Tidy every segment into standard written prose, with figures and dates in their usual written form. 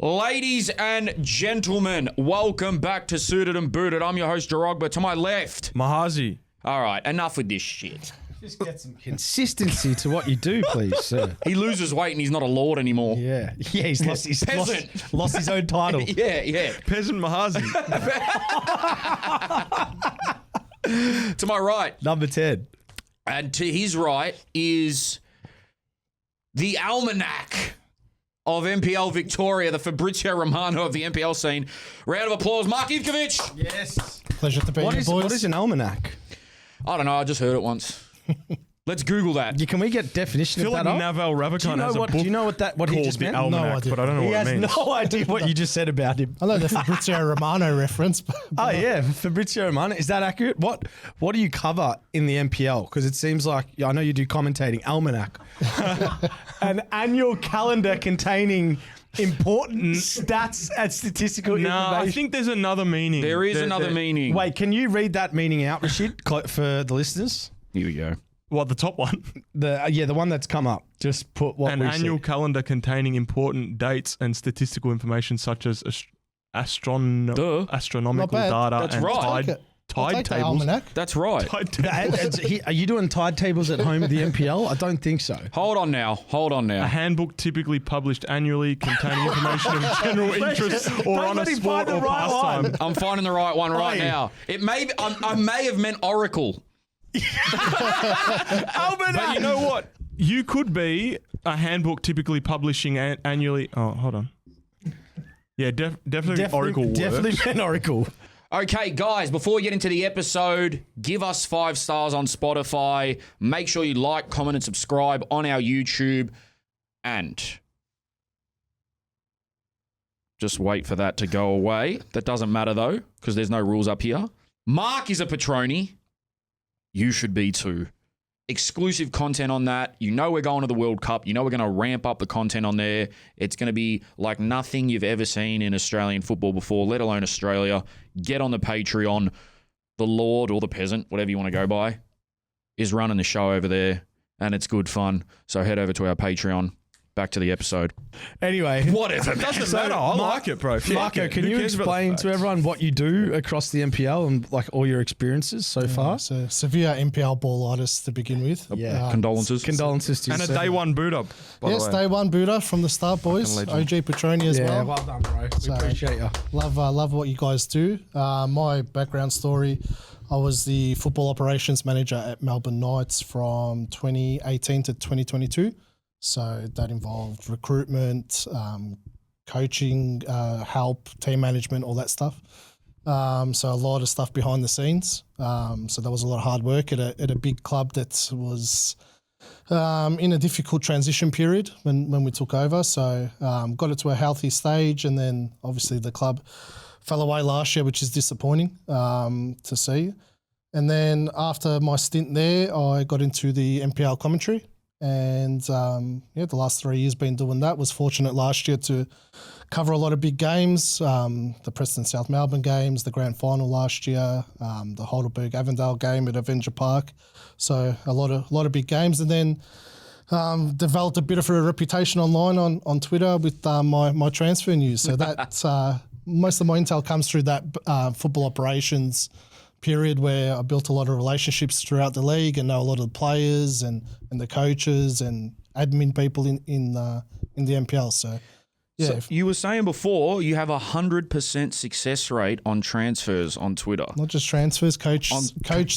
Ladies and gentlemen, welcome back to Suited and Booted. I'm your host, Jarogba. To my left, Mahazi. All right, enough with this shit. Just get some consistency to what you do, please, sir. He loses weight and he's not a lord anymore. Yeah, he's lost his Peasant. lost his own title. Yeah. Peasant Mahazi. To my right, Number 10. and to his right is the almanac of NPL Victoria, the Fabrizio Romano of the NPL scene. Round of applause, Mark Ivkovic. Yes. Pleasure to be here, boys. What is an almanac? I don't know, I just heard it once. Let's Google that. Can we get definition I feel of like that up? Naval Ravikant has a book Do you know what he called just The meant? Almanac, No idea. but I don't know He what has it means. no idea what you just said about him. I know the Fabrizio Romano reference. But Oh yeah, Fabrizio Romano. Is that accurate? What do you cover in the NPL? Because it seems like I know you do commentating. Almanac, an annual calendar containing important stats and statistical No, information. I think there's another meaning. There is another meaning. Wait, can you read that meaning out, Rashid, for the listeners? Here we go. What, the top one? The one that's come up. Just put what An we annual see. calendar containing important dates and statistical information such as astronomical Not bad. data That's and right. I'll tide take the tables. almanac. That's right. Tide tables. Are you doing tide tables at home with the NPL? I don't think so. Hold on now. A handbook typically published annually containing information of general interest or Don't on a let him sport find the or right pastime. one. I'm finding the right one right Oi. now. It may be, I may have meant Oracle. But you know what? You could be a handbook typically publishing annually. Oh, hold on. Yeah, definitely Oracle works. Definitely an Oracle. Okay, guys, before we get into the episode, give us 5 stars on Spotify. Make sure you like, comment, and subscribe on our YouTube. And just wait for that to go away. That doesn't matter, though, because there's no rules up here. Mark is a Patroni. You should be too. Exclusive content on that. You know we're going to the World Cup. You know we're going to ramp up the content on there. It's going to be like nothing you've ever seen in Australian football before, let alone Australia. Get on the Patreon. The Lord or the Peasant, whatever you want to go by, is running the show over there, and it's good fun. So head over to our Patreon. Back to the episode. Anyway. Whatever. Doesn't matter. I like it, bro. Marco, can you explain to everyone what you do across the NPL and like all your experiences so far? So severe NPL ballitis to begin with. Yeah. Condolences. Condolences to And a yourself. day one boot up, by Yes, the way. day one booter from the start, boys. Fucking OG Petroni as Yeah, well. well done, bro. We So- appreciate you. Love what you guys do. My background story, I was the football operations manager at Melbourne Knights from 2018 to 2022. So that involved recruitment, coaching, help, team management, all that stuff. So a lot of stuff behind the scenes. So that was a lot of hard work at a big club that was in a difficult transition period when we took over. So got it to a healthy stage, and then obviously the club fell away last year, which is disappointing to see. And then after my stint there, I got into the NPL commentary. And the last 3 years been doing that. Was fortunate last year to cover a lot of big games, the Preston South Melbourne games, the grand final last year, the Heidelberg Avondale game at Avenger Park. So a lot of big games, and then developed a bit of a reputation online on Twitter with my transfer news. So that most of my intel comes through that football operations period where I built a lot of relationships throughout the league and know a lot of the players and the coaches and admin people in the NPL. So yeah, So you were saying before you have 100% success rate on transfers on Twitter. not just transfers, coach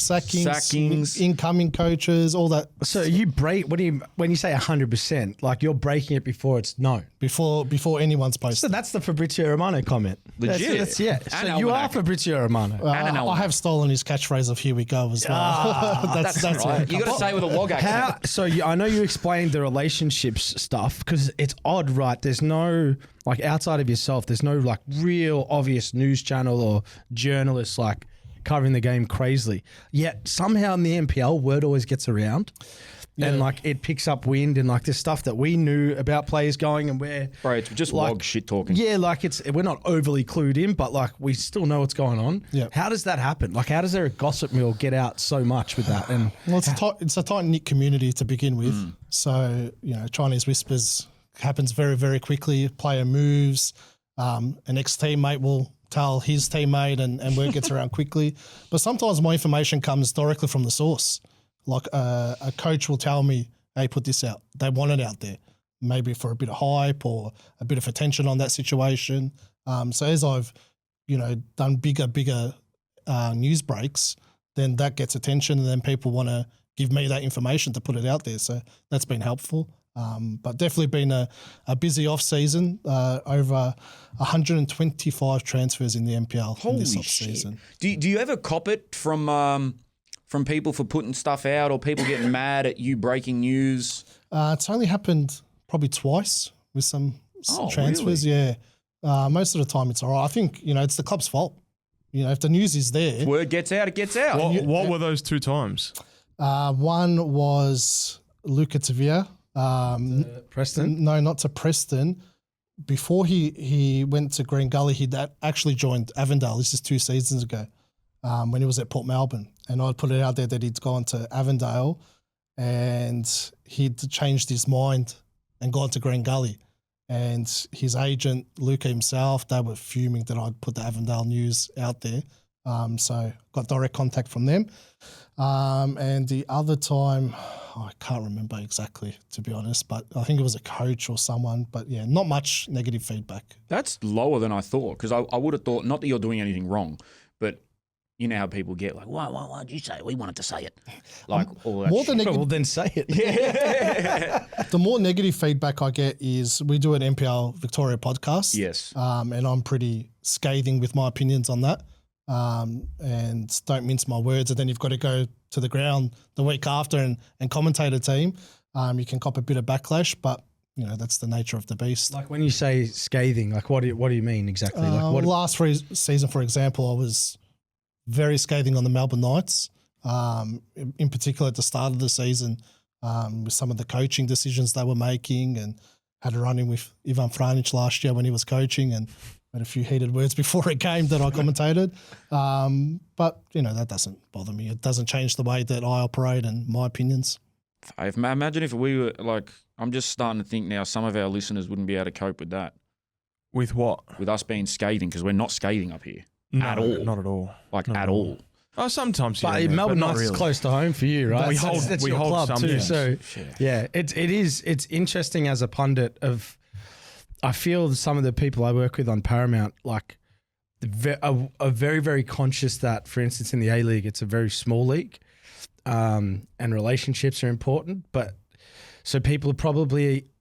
sackings, incoming coaches, all that. So you break when you say 100%, like you're breaking it before it's known. before anyone's posted. So that's the Fabrizio Romano comment. Legit. That's, yeah. And So you are almanac. Fabrizio Romano. And an I almanac. have stolen his catchphrase of "Here we go" as well. That's where right. it You got comes to say it with a wog accent. How? So I know you explained the relationships stuff because it's odd, right? There's no like outside of yourself. There's no like real obvious news channel or journalist like covering the game crazily. Yet somehow in the NPL, word always gets around. And like it picks up wind and like there's stuff that we knew about players going and where Right, it's just like, wog shit talking. Yeah, like we're not overly clued in, but like we still know what's going on. Yeah. How does that happen? Like how does there a gossip mill get out so much with that? And Well, it's a tight-knit community to begin with. So, Chinese whispers happens very, very quickly. Player moves, An ex-teammate will tell his teammate and word gets around quickly. But sometimes my information comes directly from the source. Like a coach will tell me, hey, put this out. They want it out there, maybe for a bit of hype or a bit of attention on that situation. So as I've, done bigger news breaks, then that gets attention and then people want to give me that information to put it out there. So that's been helpful. But definitely been a busy off season, over 125 transfers in the NPL in this off season. Do you ever cop it from people for putting stuff out or people getting mad at you breaking news? It's only happened probably twice with some transfers. Really? Yeah. Most of the time it's all right. I think, it's the club's fault. If the news is there. If word gets out, it gets out. What were those 2 times? One was Luca Tavia. Preston? No, not to Preston. Before he went to Green Gully, he'd actually joined Avondale. This is 2 seasons ago when he was at Port Melbourne. And I'd put it out there that he'd gone to Avondale and he'd changed his mind and gone to Green Gully. And his agent, Luca himself, they were fuming that I'd put the Avondale news out there. So got direct contact from them. And the other time, I can't remember exactly, to be honest, but I think it was a coach or someone. But yeah, not much negative feedback. That's lower than I thought because I would have thought, not that you're doing anything wrong, but you know how people get like, why'd you say it? We wanted to say it. Like all that more than Well, then say it. Yeah. The more negative feedback I get is we do an NPL Victoria podcast. Yes. And I'm pretty scathing with my opinions on that. And don't mince my words. And then you've got to go to the ground the week after and commentate a team. You can cop a bit of backlash, but that's the nature of the beast. Like when you say scathing, like what do you mean exactly? Last season, for example, I was very scathing on the Melbourne Knights, in particular at the start of the season, with some of the coaching decisions they were making, and had a run-in with Ivan Franic last year when he was coaching and had a few heated words before a game that I commentated. But, that doesn't bother me. It doesn't change the way that I operate and my opinions. Imagine if we were like, I'm just starting to think now some of our listeners wouldn't be able to cope with that. With what? With us being scathing, because we're not scathing up here. No, at all. Not at all. Like not at all. Oh, sometimes. But Melbourne Knights is close to home for you, right? We hold your club some too. games. So yeah, it's interesting as a pundit of. I feel some of the people I work with on Paramount are very, very conscious that, for instance, in the A-League, it's a very small league, and relationships are important. But so people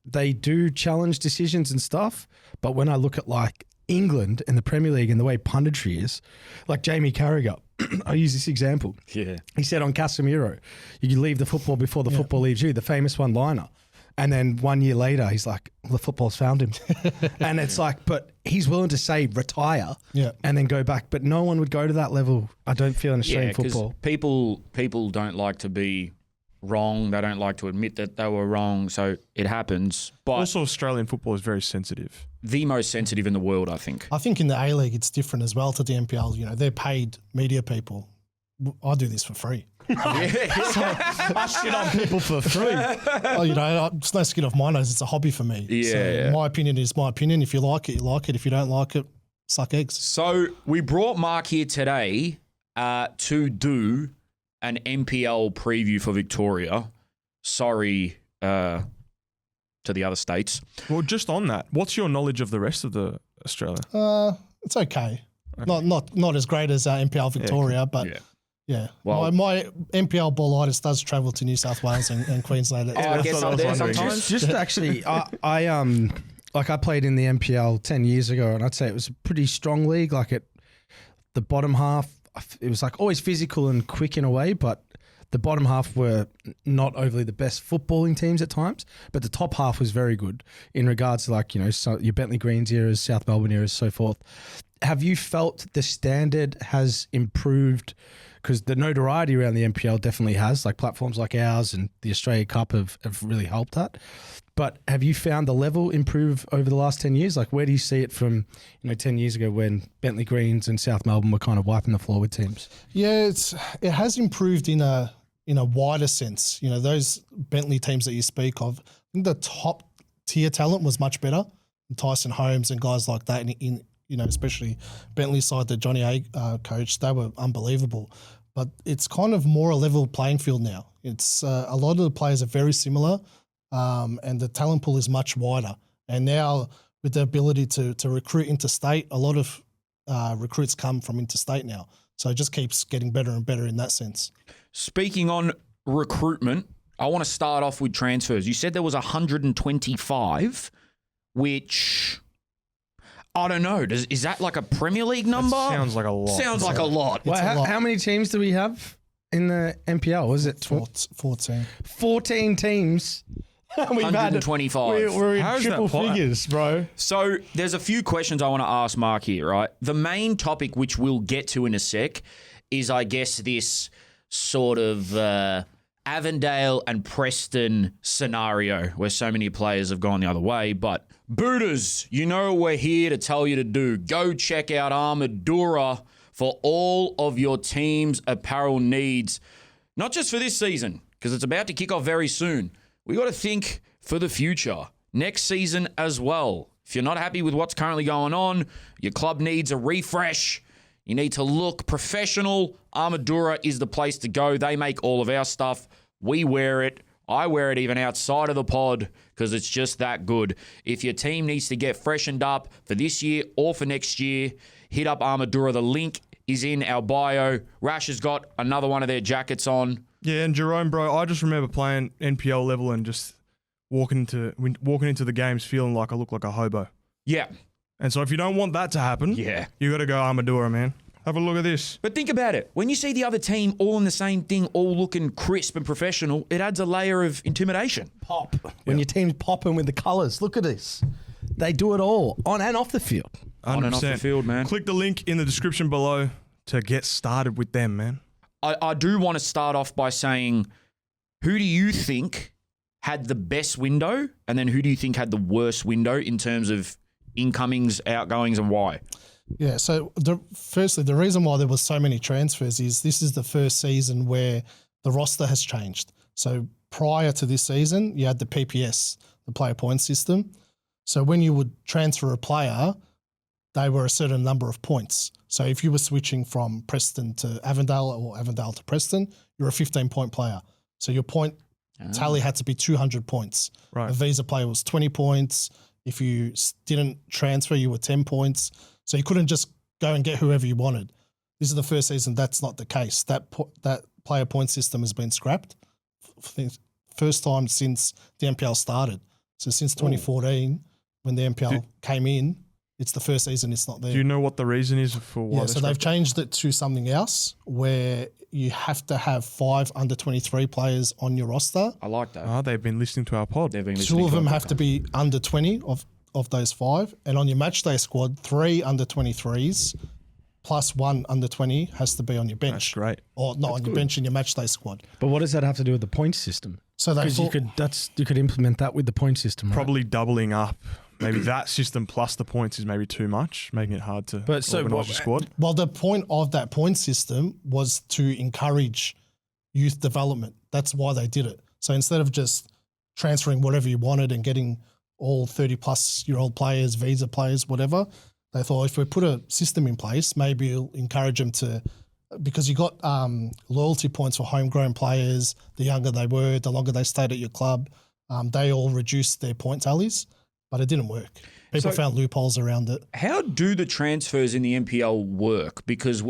they do challenge decisions and stuff. But when I look at like England and the Premier League and the way punditry is, like Jamie Carragher, I'll use this example. Yeah. He said on Casemiro, you leave the football before the football leaves you, the famous one-liner. And then 1 year later, he's like, the football's found him. And it's like, but he's willing to say retire and then go back. But no one would go to that level, I don't feel, in Australian football. People don't like to be wrong. They don't like to admit that they were wrong. So it happens. But also, Australian football is very sensitive. The most sensitive in the world, I think. I think in the A-League, it's different as well to the NPL. They're paid media people. I do this for free. I shit on people for free. It's no skin off my nose. It's a hobby for me. Yeah. My opinion is my opinion. If you like it, you like it. If you don't like it, suck eggs. So we brought Mark here today to do an NPL preview for Victoria. Sorry to the other states. Well, just on that, what's your knowledge of the rest of the Australia? It's okay. Not as great as NPL Victoria, but. Yeah. Well, my NPL ballitis does travel to New South Wales and Queensland. I guess up there sometimes. Just actually, I played in the NPL 10 years ago, and I'd say it was a pretty strong league. Like the bottom half, it was like always physical and quick in a way, but the bottom half were not overly the best footballing teams at times, but the top half was very good in regards to so your Bentley Greens eras, South Melbourne eras, so forth. Have you felt the standard has improved? Because the notoriety around the NPL definitely has, like platforms like ours and the Australia Cup have really helped that. But have you found the level improve over the last 10 years? Like where do you see it from 10 years ago when Bentley Greens and South Melbourne were kind of wiping the floor with teams? Yeah, it has improved in a wider sense. Those Bentley teams that you speak of, I think the top tier talent was much better. Tyson Holmes and guys like that, especially Bentley side, the Johnny A coach, they were unbelievable. But it's kind of more a level playing field now. It's a lot of the players are very similar, and the talent pool is much wider. And now with the ability to recruit interstate, a lot of recruits come from interstate now. So it just keeps getting better and better in that sense. Speaking on recruitment, I want to start off with transfers. You said there was 125, which I don't know. Is that like a Premier League number? That sounds like a lot. Sounds like a lot. Well, how many teams do we have in the NPL? Was it 14? 14 teams. 125. We're in triple figures, bro. So there's a few questions I want to ask Mark here, right? The main topic, which we'll get to in a sec, is I guess this sort of Avondale and Preston scenario where so many players have gone the other way. But Booters, you know what we're here to tell you to do. Go check out Armadura for all of your team's apparel needs. Not just for this season, because it's about to kick off very soon. We got to think for the future, next season as well. If you're not happy with what's currently going on, your club needs a refresh, you need to look professional, Armadura is the place to go. They make all of our stuff. We wear it. I wear it even outside of the pod because it's just that good. If your team needs to get freshened up for this year or for next year, hit up Armadura. The link is in our bio. Rash has got another one of their jackets on. Yeah, and Jerome, bro, I just remember playing NPL level and just walking into the games feeling like I look like a hobo. Yeah. And so if you don't want that to happen, you got to go Armadura, man. Have a look at this. But think about it. When you see the other team all in the same thing, all looking crisp and professional, it adds a layer of intimidation. Pop. When your team's popping with the colours, look at this. They do it all, on and off the field. 100%. On and off the field, man. Click the link in the description below to get started with them, man. I do want to start off by saying, who do you think had the best window, and then who do you think had the worst window in terms of incomings, outgoings, and why? Yeah, so firstly, the reason why there was so many transfers is this is the first season where the roster has changed. So prior to this season, you had the PPS, the player point system. So when you would transfer a player, they were a certain number of points. So if you were switching from Preston to Avondale or Avondale to Preston, you're a 15-point player. So your point tally had to be 200 points. Right. A visa player was 20 points. If you didn't transfer, you were 10 points. So you couldn't just go and get whoever you wanted. This is the first season that's not the case. That player point system has been scrapped. First time since the NPL started. So since 2014, when the NPL came in, it's the first season it's not there. Do you know what the reason is for why? Yeah, so they've changed it to something else where you have to have 5 under-23 players on your roster. I like that. Oh, they've been listening to our pod. They've been listening. 2 of them have to be under 20 of those 5. And on your matchday squad, 3 under-23s plus 1 under-20 has to be on your bench. That's great. Or not on your bench in your matchday squad. But what does that have to do with the point system? So Because you could implement that with the point system, right? Probably doubling up. Maybe that system plus the points is maybe too much, making it hard to organise a squad. Well, the point of that point system was to encourage youth development. That's why they did it. So instead of just transferring whatever you wanted and getting all 30-plus-year-old players, visa players, whatever, they thought if we put a system in place, maybe it'll encourage them to – because you got loyalty points for homegrown players. The younger they were, the longer they stayed at your club. They all reduced their point tallies. But it didn't work. People found loopholes around it. How do the transfers in the NPL work? Because,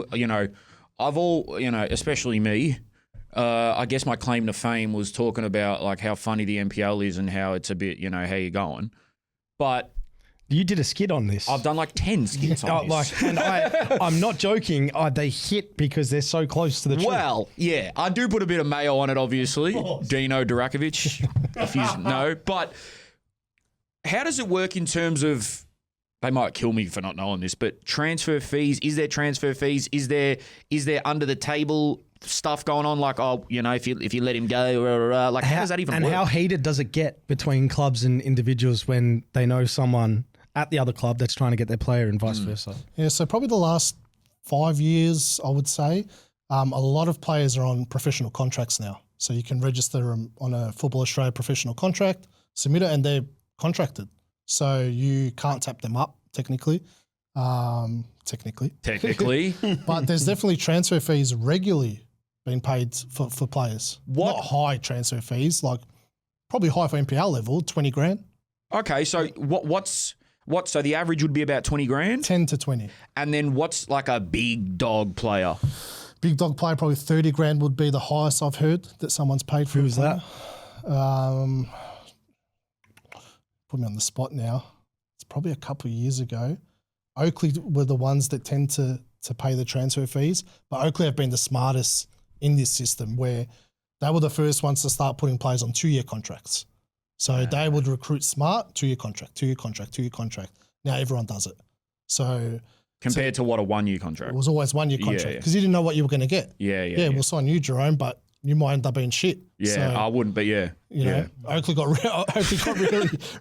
especially me, I guess my claim to fame was talking about like how funny the NPL is and how it's a bit, how you're going. But you did a skit on this. I've done like 10 skits on this. And I'm not joking. They hit because they're so close to the truth. Well, yeah, I do put a bit of mayo on it, obviously. Dino Durakovic, if you know. But how does it work in terms of, they might kill me for not knowing this, but transfer fees? Is there transfer fees? Is there under the table stuff going on? Like, if you let him go, like how does that even work? And how heated does it get between clubs and individuals when they know someone at the other club that's trying to get their player and vice versa? Yeah, so probably the last 5 years, I would say, a lot of players are on professional contracts now. So you can register them on a Football Australia professional contract, submit it, and they're contracted. so you can't tap them up technically. Technically. But there's definitely transfer fees regularly being paid for players. What? Not high transfer fees, like probably high for NPL level, 20 grand, Okay, so what's so the average would be about 20 grand? 10 to 20. And then what's like a big dog player? Big dog player, probably 30 grand would be the highest I've heard that someone's paid for. Who's that? Put me on the spot now. It's probably a couple of years ago. Oakley were the ones that tend to pay the transfer fees, but Oakley have been the smartest in this system where they were the first ones to start putting players on 2-year contracts. So they would recruit smart, 2-year contract, 2-year contract, 2-year contract. Now everyone does it. So Compared to what, a 1-year it contract? was always 1-year Yeah, contract yeah. because you didn't know what you were going to get. Yeah, We'll sign you, Jerome, but you might end up being shit. Yeah, So, I wouldn't, but yeah. you know, Oakley got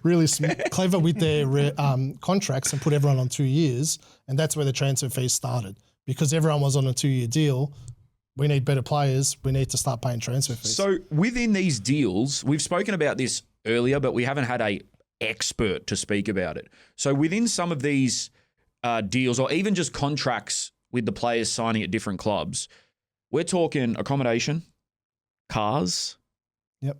really clever with their contracts and put everyone on 2 years, and that's where the transfer fees started because everyone was on a 2-year deal. We need better players. We need to start paying transfer fees. So within these deals, we've spoken about this earlier, but we haven't had a expert to speak about it. So within some of these deals, or even just contracts with the players signing at different clubs, we're talking accommodation, cars. Yep.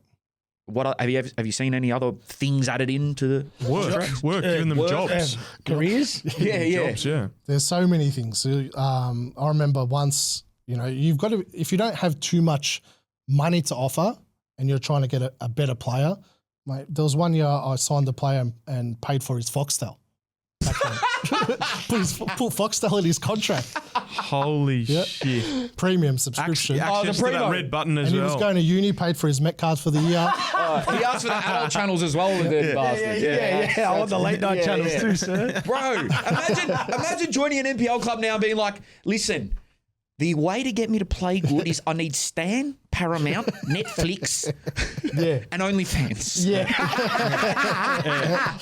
What have you seen any other things added into the contracts? Work, giving them work, jobs. Careers? Jobs, yeah. There's so many things. I remember once, you know, you've got to, if you don't have too much money to offer and you're trying to get a better player, mate, there was one year I signed a player and paid for his Foxtel. Put Foxtel in his contract. Holy shit. Premium subscription. Access to that primo. red button as And he well. was going to uni, paid for his Met card for the year. He asked for the adult channels as well with the bastard. Yeah. I want the late night channels too, sir. Bro, imagine joining an NPL club now and being like, listen, the way to get me to play good is I need Stan, Paramount, Netflix, and OnlyFans. Yeah.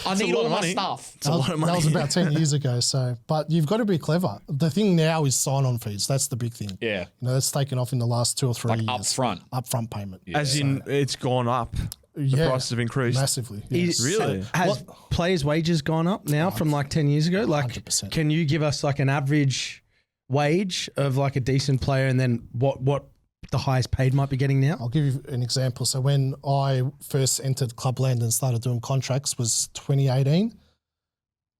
I need all my stuff. It's a lot of money. That was about 10 years ago. So, but you've got to be clever. The thing now is sign-on fees. That's the big thing. Yeah. You know, that's taken off in the last 2 or 3 years. Upfront payment. As in, it's gone up. The prices have increased. Massively. Yeah. Really? Has players' wages gone up now from like 10 years ago? Like, 100%. Can you give us like an average wage of like a decent player and then what the highest paid might be getting now? I'll give you an example. So when I first entered Clubland and started doing contracts was 2018.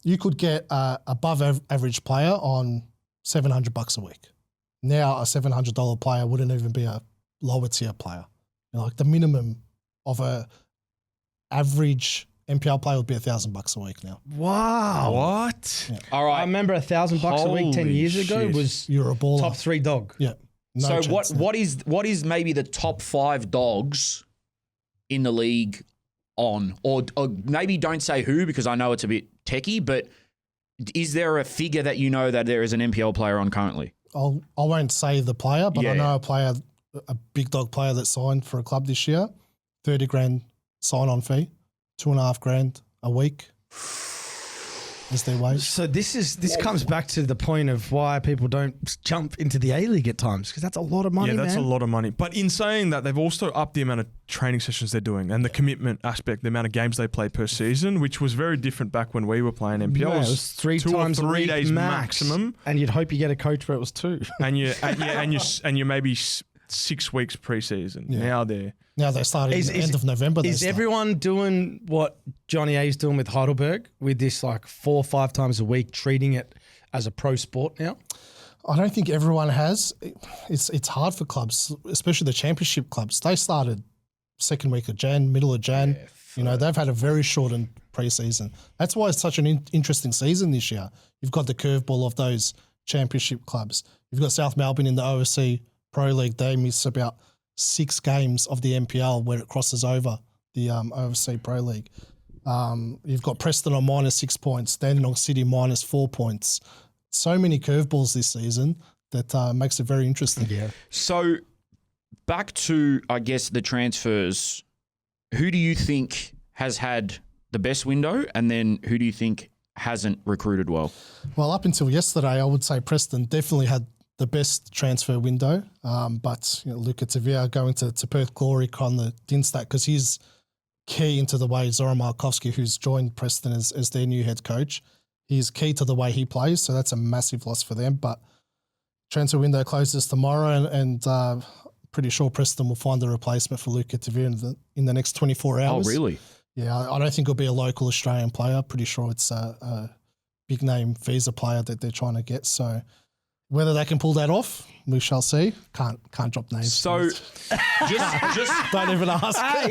You could get a above average player on $700 a week. Now a $700 player wouldn't even be a lower tier player. You know, like the minimum of a average NPL player would be $1,000 a week now. Wow. What? All I right. remember $1,000 a week 10 Holy years ago shit. was You're a baller. top 3 dog. Yeah. No So chance now. what is maybe the top 5 dogs in the league on? Or maybe don't say who because I know it's a bit techie, but is there a figure that you know that there is an NPL player on currently? I won't say the player, but I Yeah. know a big dog player that signed for a club this year, 30 grand sign-on fee, 2.5 grand a week is their wage. So this comes back to the point of why people don't jump into the A-League at times because that's a lot of money, Yeah, that's man. a lot of money. But in saying that, they've also upped the amount of training sessions they're doing and the commitment aspect, the amount of games they play per season, which was very different back when we were playing NPL. Yeah, it was 3 2 times or 3 a week days max. maximum, And you'd hope you get a coach where it was 2. and you maybe 6 weeks pre-season. Yeah. Now they're Now they started at the end of November. Is everyone doing what Johnny A's doing with Heidelberg with this like 4 or 5 times a week, treating it as a pro sport now? I don't think everyone has. It's hard for clubs, especially the championship clubs. They started second week of Jan, middle of Jan. You know, they've had a very shortened preseason. That's why it's such an interesting season this year. You've got the curveball of those championship clubs. You've got South Melbourne in the OSC Pro League. They miss about 6 games of the NPL where it crosses over the OFC Pro League. You've got Preston on -6 points, Dandenong City -4 points. So many curveballs this season that makes it very interesting. Yeah. So back to, I guess, the transfers. Who do you think has had the best window, and then who do you think hasn't recruited well? Well, up until yesterday, I would say Preston definitely had the best transfer window. But Luca Tavia going to Perth Glory on the Dinstadt because he's key into the way Zoran Markovski, who's joined Preston as their new head coach, he's key to the way he plays. So that's a massive loss for them. But transfer window closes tomorrow, and pretty sure Preston will find a replacement for Luca Tavir in the next 24 hours. Oh, really? Yeah, I don't think it'll be a local Australian player. Pretty sure it's a big name visa player that they're trying to get. So whether they can pull that off, we shall see. Can't drop names. So just don't even ask. Hey.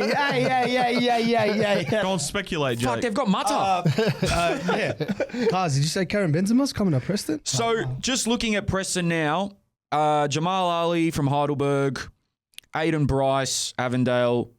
Go on, speculate, Jake. fuck, they've got Mata. Yeah. Guys, did you say Karen Benzema's coming to Preston? So just looking at Preston now, Jamal Ali from Heidelberg, Aiden Bryce, Avondale.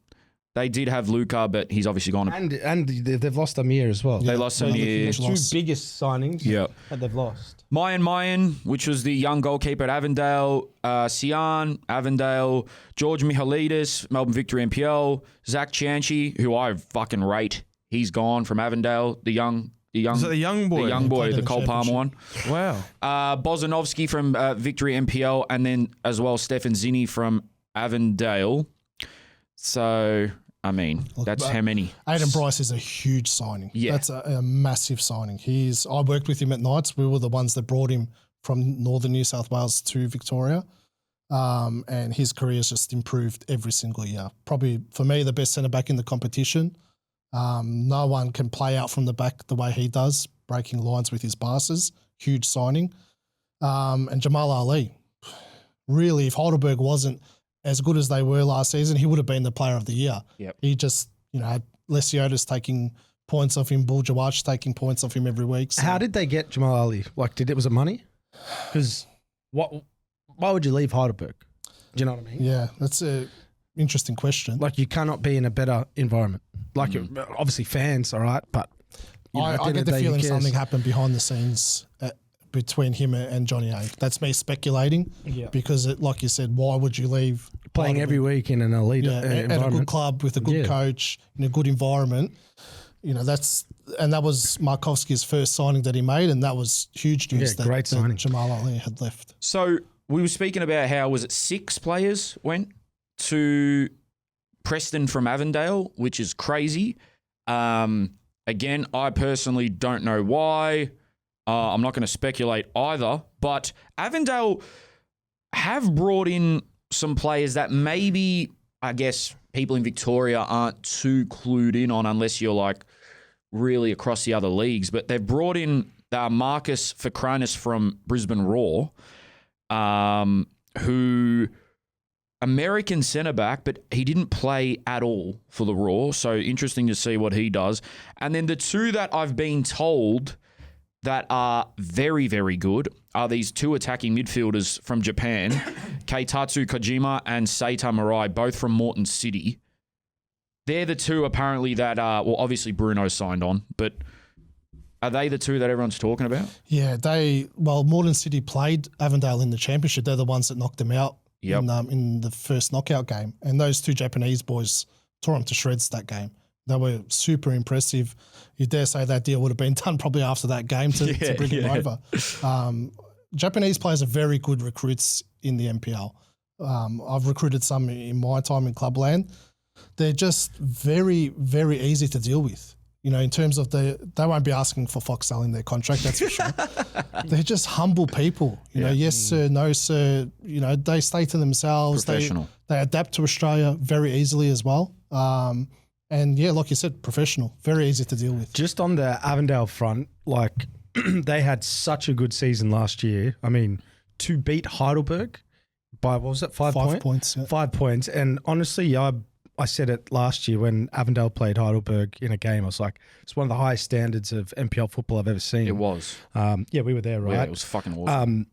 They did have Luca, but he's obviously gone. And they've lost Amir as well. They lost Amir. The two biggest signings that they've lost. Mayan, which was the young goalkeeper at Avondale, Sian, Avondale, George Mihalidis, Melbourne Victoria NPL, Zach Chanchi, who I fucking rate. He's gone from Avondale, the young Is it the young boy? The young boy, the Cole Palmer one. Wow. Bozanovsky from Victory NPL, and then as well Stefan Zinni from Avondale. So, I mean, that's how many. Aiden Bryce is a huge signing. Yeah. That's a massive signing. I worked with him at Knights. We were the ones that brought him from northern New South Wales to Victoria. And his career has just improved every single year. Probably, for me, the best centre-back in the competition. No one can play out from the back the way he does, breaking lines with his passes. Huge signing. And Jamal Ali. Really, if Heidelberg wasn't as good as they were last season, he would have been the player of the year. Yep. He just, had Lesiotis taking points off him, Buljawach taking points off him every week. So. How did they get Jamal Ali? Was it money? Because why would you leave Heidelberg? Do you know what I mean? Yeah, that's an interesting question. You cannot be in a better environment. Obviously fans, all right, but I get the feeling something happened behind the scenes between him and Johnny A. That's me speculating. Yeah. Because, like you said, why would you leave playing every week in an elite environment? At a good club with a good coach in a good environment? That was Markovski's first signing that he made, and that was huge news. Yeah, great signing. That Jamal Ali had left. So we were speaking about how, was it 6 players went to Preston from Avondale, which is crazy. Again, I personally don't know why. I'm not going to speculate either, but Avondale have brought in some players that maybe, I guess, people in Victoria aren't too clued in on unless you're really across the other leagues. But they've brought in Marcus Valkanis from Brisbane Roar, who American centre back, but he didn't play at all for the Roar. So interesting to see what he does. And then the two that I've been told that are very, very good are these 2 attacking midfielders from Japan, Keitatsu Kojima and Seita Mirai, both from Morton City. They're the 2 apparently that obviously Bruno signed on, but are they the 2 that everyone's talking about? Yeah, Morton City played Avondale in the championship. They're the ones that knocked them out in the first knockout game. And those 2 Japanese boys tore them to shreds that game. They were super impressive. You dare say that deal would have been done probably after that game to bring him over. Japanese players are very good recruits in the NPL. I've recruited some in my time in Clubland. They're just very, very easy to deal with. In terms of they won't be asking for Foxtel in their contract, that's for sure. They're just humble people. Yes, sir, no, sir. They stay to themselves. Professional. They adapt to Australia very easily as well. And yeah, like you said, professional, very easy to deal with. Just on the Avondale front, they had such a good season last year. I mean, to beat Heidelberg by, what was it, 5 points? Yeah. 5 points. And honestly, I said it last year when Avondale played Heidelberg in a game. I was like, it's one of the highest standards of NPL football I've ever seen. It was. We were there, right? Yeah, it was fucking awesome.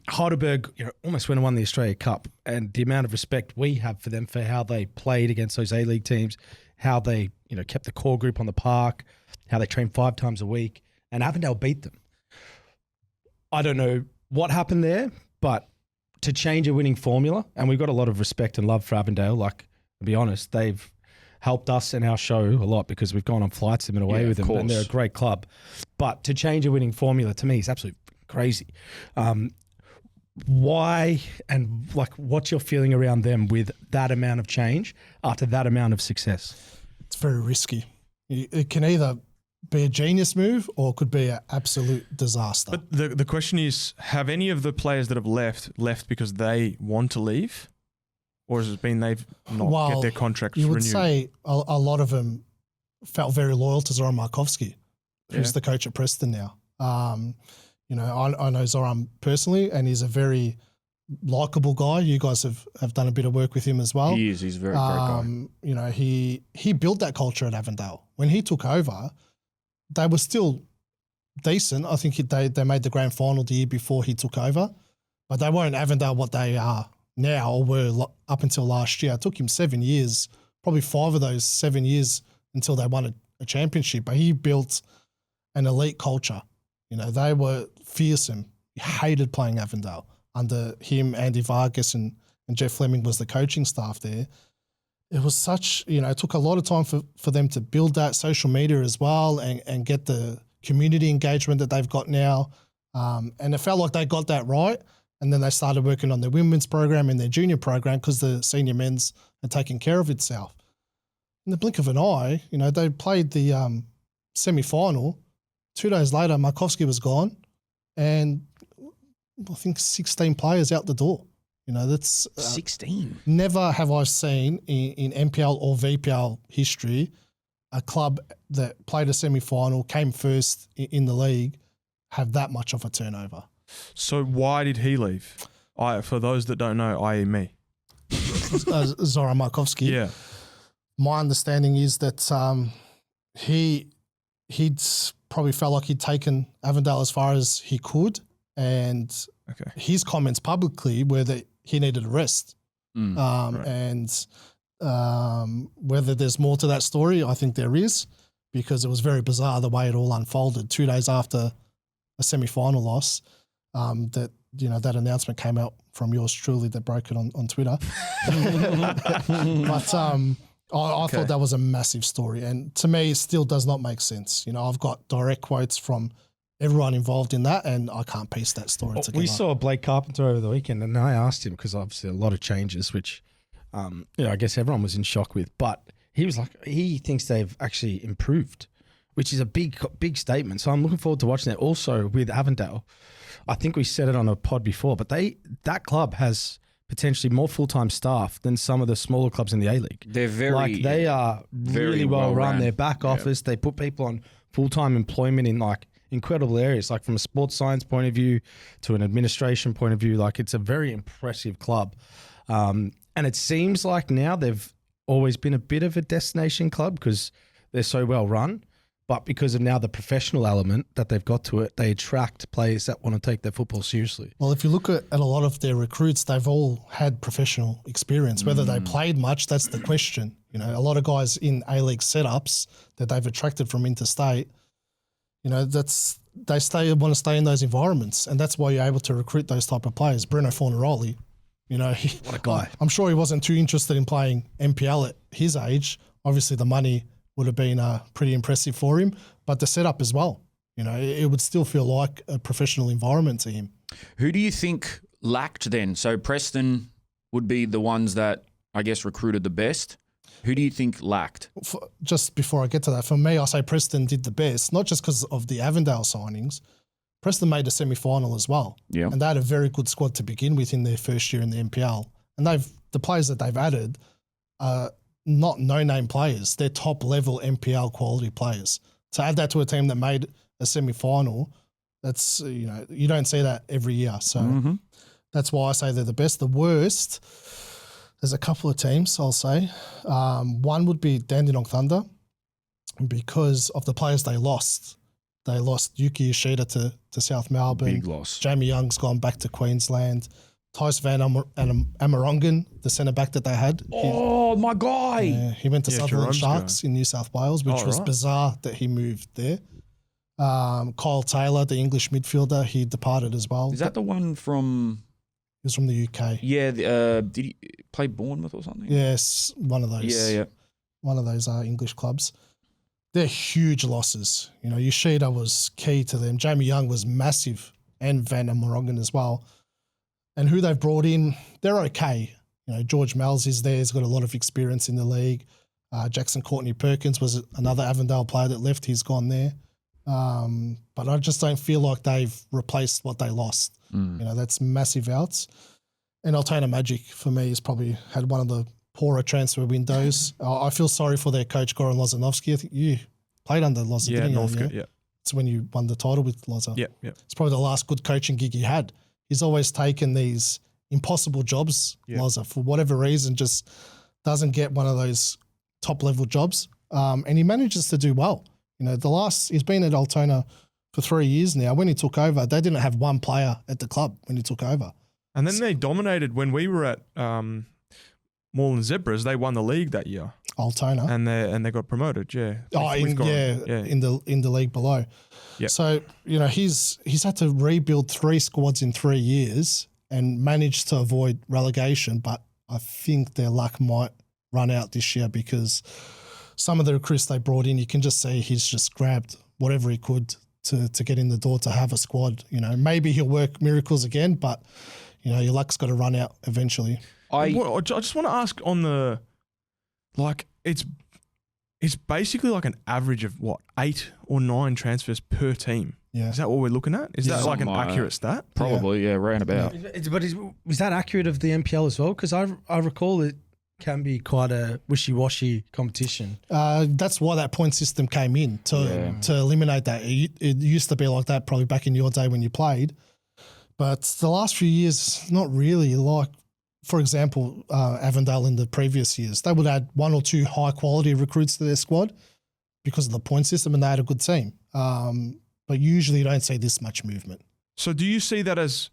Heidelberg, almost went and won the Australia Cup, and the amount of respect we have for them for how they played against those A-League teams, how they, kept the core group on the park, how they trained 5 times a week, and Avondale beat them. I don't know what happened there, but to change a winning formula, and we've got a lot of respect and love for Avondale, to be honest, they've helped us and our show a lot because we've gone on flights and been away with them, and they're a great club. But to change a winning formula, to me, is absolutely crazy. Why and what's your feeling around them with that amount of change after that amount of success? it's very risky. It can either be a genius move or it could be an absolute disaster. But the question is, have any of the players that have left because they want to leave? Or has it been they've not get their contracts renewed? You would say a lot of them felt very loyal to Zoran Markovski, who's the coach at Preston now. You know, I know Zoran personally, and he's a very likable guy. You guys have done a bit of work with him as well. He is. He's a very great guy. You know, he built that culture at Avondale. When he took over, they were still decent. I think they made the grand final the year before he took over, but they weren't Avondale what they are now or were up until last year. It took him 7 years, probably 5 of those 7 years until they won a championship. But he built an elite culture. You know, they were fearsome. He hated playing Avondale. Under him, Andy Vargas and Jeff Fleming was the coaching staff there. It was such, you know, it took a lot of time for them to build that social media as well and get the community engagement that they've got now. And it felt like they got that right. And then they started working on their women's program and their junior program because the senior men's had taken care of itself. In the blink of an eye, you know, they played the semi-final. 2 days later, Markovski was gone. And I think 16 players out the door. You know, that's 16. Never have I seen in NPL or VPL history a club that played a semi-final, came first in the league, have that much of a turnover. So why did he leave? For those that don't know, i.e. me. Zoran Markovski. Yeah. My understanding is that he'd probably felt like he'd taken Avondale as far as he could, and his comments publicly were that he needed a rest. Right. And whether there's more to that story, I think there is, because it was very bizarre the way it all unfolded. 2 days after a semi-final loss, that, you know, that announcement came out from yours truly that broke it on Twitter. But I thought that was a massive story, and to me, it still does not make sense. You know, I've got direct quotes from everyone involved in that, and I can't piece that story together. We saw Blake Carpenter over the weekend, and I asked him, because obviously a lot of changes, which you know, I guess everyone was in shock with, but he was like, he thinks they've actually improved, which is a big statement. So I'm looking forward to watching that. Also with Avondale, I think we said it on a pod before, but that club has potentially more full-time staff than some of the smaller clubs in the A-League. They're very they are really well run. Their back office, they put people on full-time employment in like incredible areas, like from a sports science point of view to an administration point of view. Like, it's a very impressive club. And it seems like now they've always been a bit of a destination club because they're so well run. But because of now the professional element that they've got to it, they attract players that want to take their football seriously. Well, if you look at a lot of their recruits, they've all had professional experience. Whether they played much, that's the question. You know, a lot of guys in A-League setups that they've attracted from interstate, you know, want to stay in those environments, and that's why you're able to recruit those type of players. Bruno Fornaroli, you know, what a guy. I'm sure he wasn't too interested in playing NPL at his age. Obviously, the money would have been pretty impressive for him, but the setup as well. You know, it would still feel like a professional environment to him. Who do you think lacked then? So Preston would be the ones that, I guess, recruited the best. Who do you think lacked? Just before I get to that, for me, I say Preston did the best, not just because of the Avondale signings. Preston made a semi-final as well. Yeah. And they had a very good squad to begin with in their first year in the NPL. And the players that they've added are not no-name players. They're top-level NPL quality players. To add that to a team that made a semi-final, that's, you know, you don't see that every year. So that's why I say they're the best. The worst, there's a couple of teams, I'll say. One would be Dandenong Thunder because of the players they lost. They lost Yuki Yoshida to South Melbourne. Big loss. Jamie Young's gone back to Queensland. Tice Van Amarongan, the centre-back that they had. My guy. He went to Sutherland Jerome's Sharks in New South Wales, which was bizarre that he moved there. Kyle Taylor, the English midfielder, he departed as well. Is that the one from... He was from the UK. Yeah. Did he play Bournemouth or something? Yes, one of those. Yeah. One of those English clubs. They're huge losses. You know, Yoshida was key to them. Jamie Young was massive, and Van Amarongan as well. And who they've brought in, they're okay. You know, George Mells is there. He's got a lot of experience in the league. Jackson Courtney Perkins was another Avondale player that left. He's gone there. But I just don't feel like they've replaced what they lost. That's massive outs. And Altona Magic, for me, has probably had one of the poorer transfer windows. I feel sorry for their coach, Goran Lozanovsky. I think you played under Loza, didn't you? Northcote, yeah. It's when you won the title with Loza. Yeah. It's probably the last good coaching gig he had. He's always taken these impossible jobs, Loza, for whatever reason, just doesn't get one of those top-level jobs. And he manages to do well. He's been at Altona for 3 years now. When he took over, they didn't have one player at the club when he took over. And then they dominated when we were at Moreland Zebras. They won the league that year. Altona. And they got promoted, yeah. In the league below. Yep. So, he's had to rebuild 3 squads in 3 years and managed to avoid relegation, but I think their luck might run out this year because some of the recruits they brought in, you can just see he's just grabbed whatever he could to get in the door to have a squad. Maybe he'll work miracles again, but your luck's got to run out eventually. I just want to ask on the, it's basically like an average of 8 or 9 transfers per team. Yeah. Is that what we're looking at? Is that like an accurate stat? Probably, yeah, round about. But is that accurate of the NPL as well? Because I recall it can be quite a wishy-washy competition. That's why that point system came in, to eliminate that. It used to be like that probably back in your day when you played. But the last few years, not really. Like, for example, Avondale in the previous years, they would add 1 or 2 high-quality recruits to their squad because of the point system, and they had a good team. But usually you don't see this much movement. So do you see that as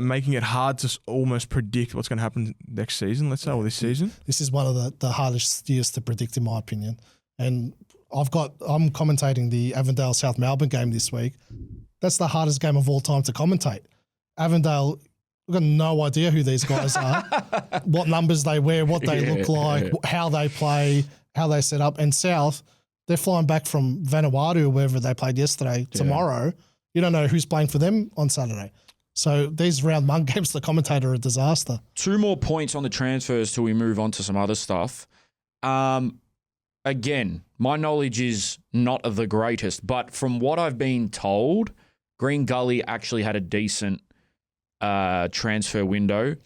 making it hard to almost predict what's going to happen next season, let's say, or this season? This is one of the hardest years to predict, in my opinion. And I'm commentating the Avondale South Melbourne game this week. That's the hardest game of all time to commentate. Avondale, we've got no idea who these guys are, what numbers they wear, what they look like, how they play, how they set up. And South, they're flying back from Vanuatu or wherever they played yesterday tomorrow. You don't know who's playing for them on Saturday. So these round 1 games, the commentator, are a disaster. 2 more points on the transfers till we move on to some other stuff. Again, my knowledge is not the greatest, but from what I've been told, Green Gully actually had a decent transfer window.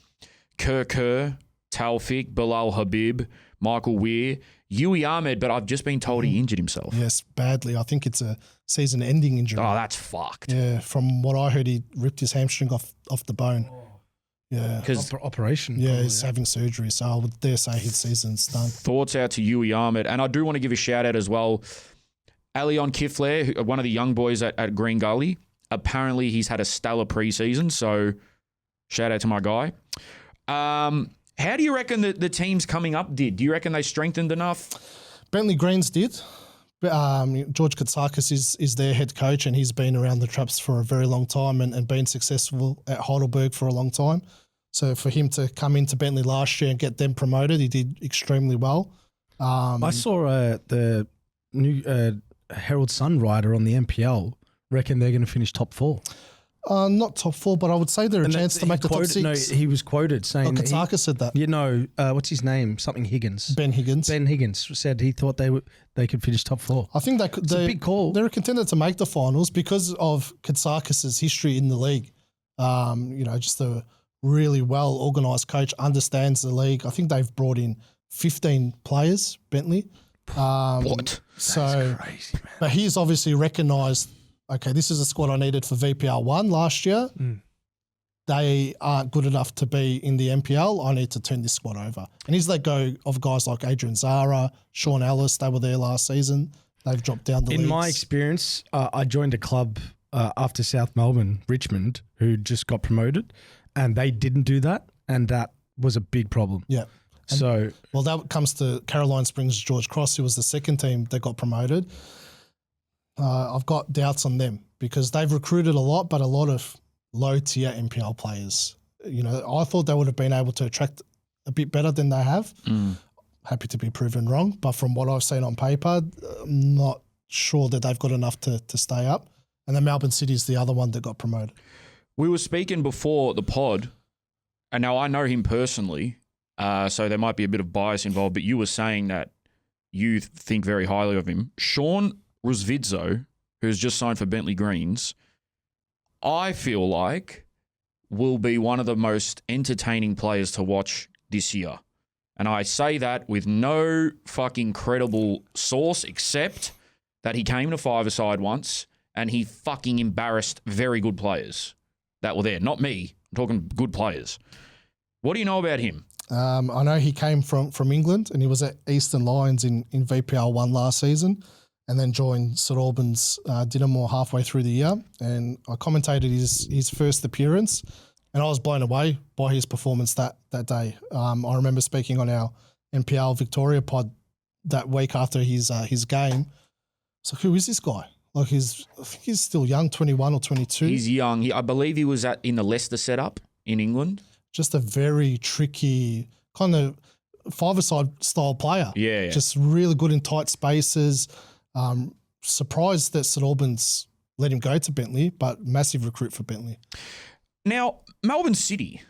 Kerr, Taufik, Bilal Habib, Michael Weir, Yui Ahmed, but I've just been told he injured himself. Yes, badly. I think it's a season-ending injury. Oh, that's fucked. Yeah, from what I heard, he ripped his hamstring off the bone. Yeah. Operation. Yeah, he's having surgery, so I would dare say his season's done. Thoughts out to Yui Ahmed. And I do want to give a shout-out as well. Alion Kifler, one of the young boys at Green Gully, apparently he's had a stellar preseason, so shout-out to my guy. How do you reckon that the teams coming up did? Do you reckon they strengthened enough? Bentley Greens did. George Katsakis is their head coach, and he's been around the traps for a very long time and been successful at Heidelberg for a long time. So for him to come into Bentley last year and get them promoted, he did extremely well. I saw the new Herald Sun writer on the NPL reckon they're going to finish top 4. Not top 4, but I would say they're a chance to make the top 6. No, he was quoted saying... Katsakis said that. What's his name? Something Higgins. Ben Higgins. Ben Higgins said he thought they could finish top 4. I think they could. It's a big call. They're a contender to make the finals because of Katsakis' history in the league. Just a really well-organised coach, understands the league. I think they've brought in 15 players, Bentley. What? That's crazy, man. But he's obviously recognised, okay, this is a squad I needed for VPL 1 last year. They aren't good enough to be in the NPL. I need to turn this squad over. And he's let go of guys like Adrian Zara, Sean Ellis. They were there last season. They've dropped down the leagues. In my experience, I joined a club after South Melbourne, Richmond, who just got promoted, and they didn't do that, and that was a big problem. Yeah. Well, that comes to Caroline Springs, George Cross, who was the second team that got promoted. I've got doubts on them because they've recruited a lot, but a lot of low-tier NPL players. I thought they would have been able to attract a bit better than they have. Happy to be proven wrong, but from what I've seen on paper, I'm not sure that they've got enough to stay up. And then Melbourne City is the other one that got promoted. We were speaking before the pod, and now I know him personally, so there might be a bit of bias involved, but you were saying that you think very highly of him. Sean Rusvidzo, who's just signed for Bentley Greens, I feel like will be one of the most entertaining players to watch this year. And I say that with no fucking credible source except that he came to five-a-side once and he fucking embarrassed very good players that were there. Not me. I'm talking good players. What do you know about him? I know he came from England and he was at Eastern Lions in VPL 1 last season and then joined St Albans Dinamo halfway through the year. And I commentated his first appearance and I was blown away by his performance that day. I remember speaking on our NPL Victoria pod that week after his game. So who is this guy? Like I think he's still young, 21 or 22. He's young. I believe he was in the Leicester setup in England. Just a very tricky kind of five-a-side style player. Yeah. Just really good in tight spaces. Surprised that St Albans let him go to Bentley, but massive recruit for Bentley. Now, Melbourne City,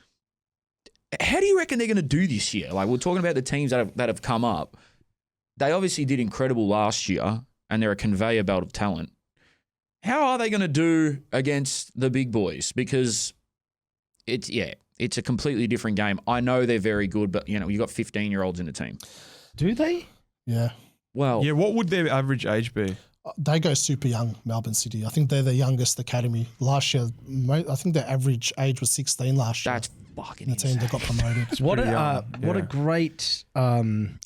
how do you reckon they're going to do this year? Like, we're talking about the teams that have come up. They obviously did incredible last year, and they're a conveyor belt of talent. How are they going to do against the big boys? Because it's a completely different game. I know they're very good, but you got 15-year-olds in the team. Do they? Yeah. Well, Yeah, what would their average age be? They go super young, Melbourne City. I think they're the youngest academy. Last year, I think their average age was 16 last year. that's fucking the team insane. that got promoted. What pretty a young, yeah. great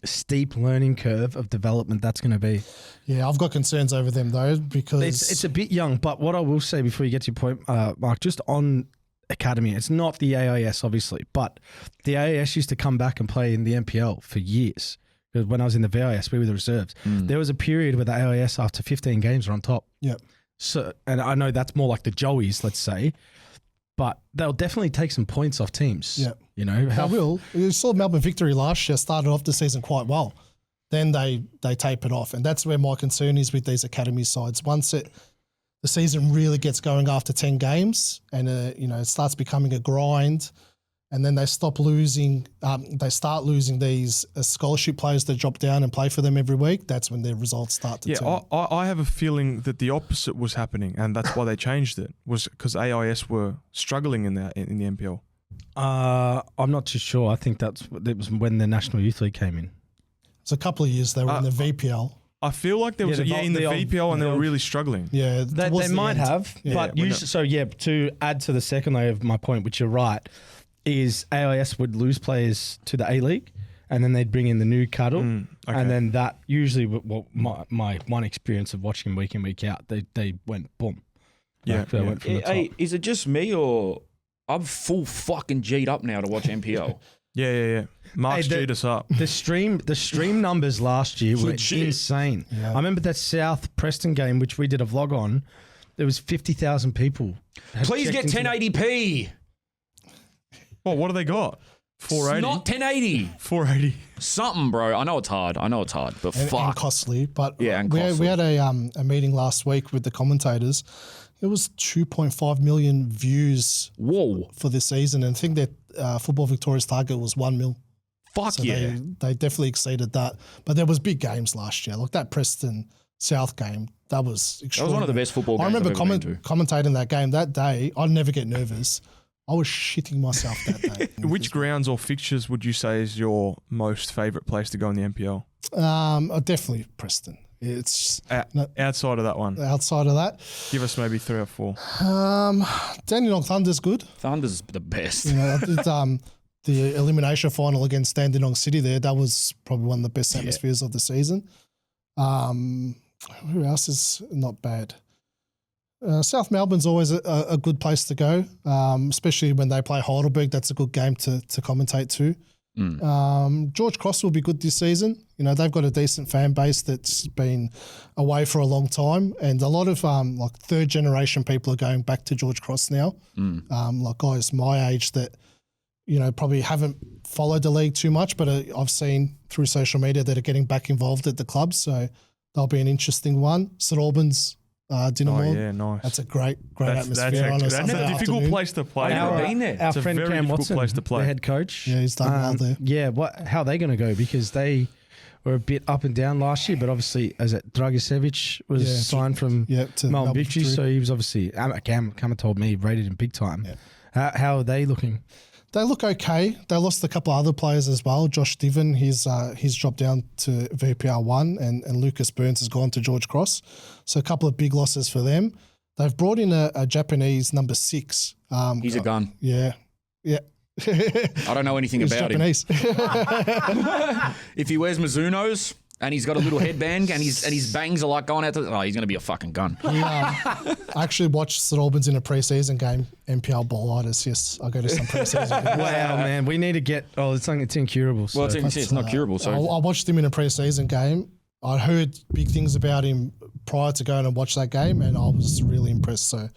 steep learning curve of development that's going to be. Yeah, I've got concerns over them though because It's a bit young, but what I will say before you get to your point, Mark, just on academy, it's not the AIS obviously, but the AIS used to come back and play in the NPL for years. Because when I was in the VIS, we were the reserves. There was a period where the AIS after 15 games were on top. Yep. So, and I know that's more like the Joeys, let's say, but they'll definitely take some points off teams. Yep. How They will. You saw Melbourne Victory last year started off the season quite well. Then they tapered off. And that's where my concern is with these academy sides. Once the season really gets going after 10 games and, it starts becoming a grind and then they stop losing, they start losing these scholarship players that drop down and play for them every week, that's when their results start to turn. I have a feeling that the opposite was happening and that's why they changed it, was because AIS were struggling in the NPL. I'm not too sure. I think it was when the National Youth League came in. It's a couple of years they were in the VPL. I feel like there was in the VPL and they were really struggling. Yeah, They might have, but usually, to add to the second layer of my point, which you're right, is AIS would lose players to the A-League and then they'd bring in the new cattle. Okay. And then that usually, my one experience of watching week in, week out, they went boom. Yeah. They went from the top. Hey, is it just me or I'm full fucking G'd up now to watch NPL? Yeah. Mark's G'd us up. The stream numbers last year were Legit. insane. Yeah. I remember that South Preston game, which we did a vlog on. There was 50,000 people. Please get 1080p. Oh, what do they got? 480? It's not 1080. 480. Something, bro. I know it's hard, but and fuck. costly. But Yeah, and we costly. had a meeting last week with the commentators. It was 2.5 million views Whoa. for this season, and I think that Football Victoria's target was 1 mil. Fuck So yeah. they definitely exceeded that. But there was big games last year, like that Preston South game. That was extraordinary. That was one of the best football games I remember I've ever been to. commentating that game that day. I'd never get nervous. I was shitting myself that day. Which grounds or fixtures would you say is your most favourite place to go in the NPL? Definitely Preston. It's Outside of that one, outside of that. give us maybe 3 or 4. Dandenong Thunder's good. Thunder's the best. You know, the elimination final against Dandenong City there, that was probably one of the best atmospheres of the season. Who else is not bad? South Melbourne's always a good place to go, especially when they play Heidelberg. That's a good game to commentate to. George Cross will be good this season. You know, they've got a decent fan base that's been away for a long time, and a lot of like third generation people are going back to George Cross now. Like guys my age that, you know, probably haven't followed the league too much, but I've seen through social media that are getting back involved at the club. So that'll be an interesting one. St Albans, Dinamo. Oh, yeah, nice. That's a great That's atmosphere on a a Sunday difficult afternoon. place to play. I've never though. been there. Our It's a friend very Cam difficult Watson, place to play. the head coach. Yeah, he's done well there. Yeah, how are they going to go? Because they were a bit up and down last year, but obviously, as Dragicevic was signed from to Melbourne Victory, so he was obviously, Cam told me, rated him big time. Yeah. How are they looking? They look okay. They lost a couple of other players as well. Josh Diven, he's dropped down to VPR 1, and Lucas Burns has gone to George Cross. So a couple of big losses for them. They've brought in a Japanese number 6. He's a gun. Yeah. I don't know anything He's about Japanese. him. If he wears Mizunos and he's got a little headband and his bangs are like going out to, he's going to be a fucking gun. I actually watched St Albans in a pre-season game, NPL Ballitis. Yes, I go to some pre-season games. Wow, man. We need to get, it's incurable. So. Well, it's not curable. So I watched him in a pre-season game. I heard big things about him prior to going and watch that game, and I was really impressed. So,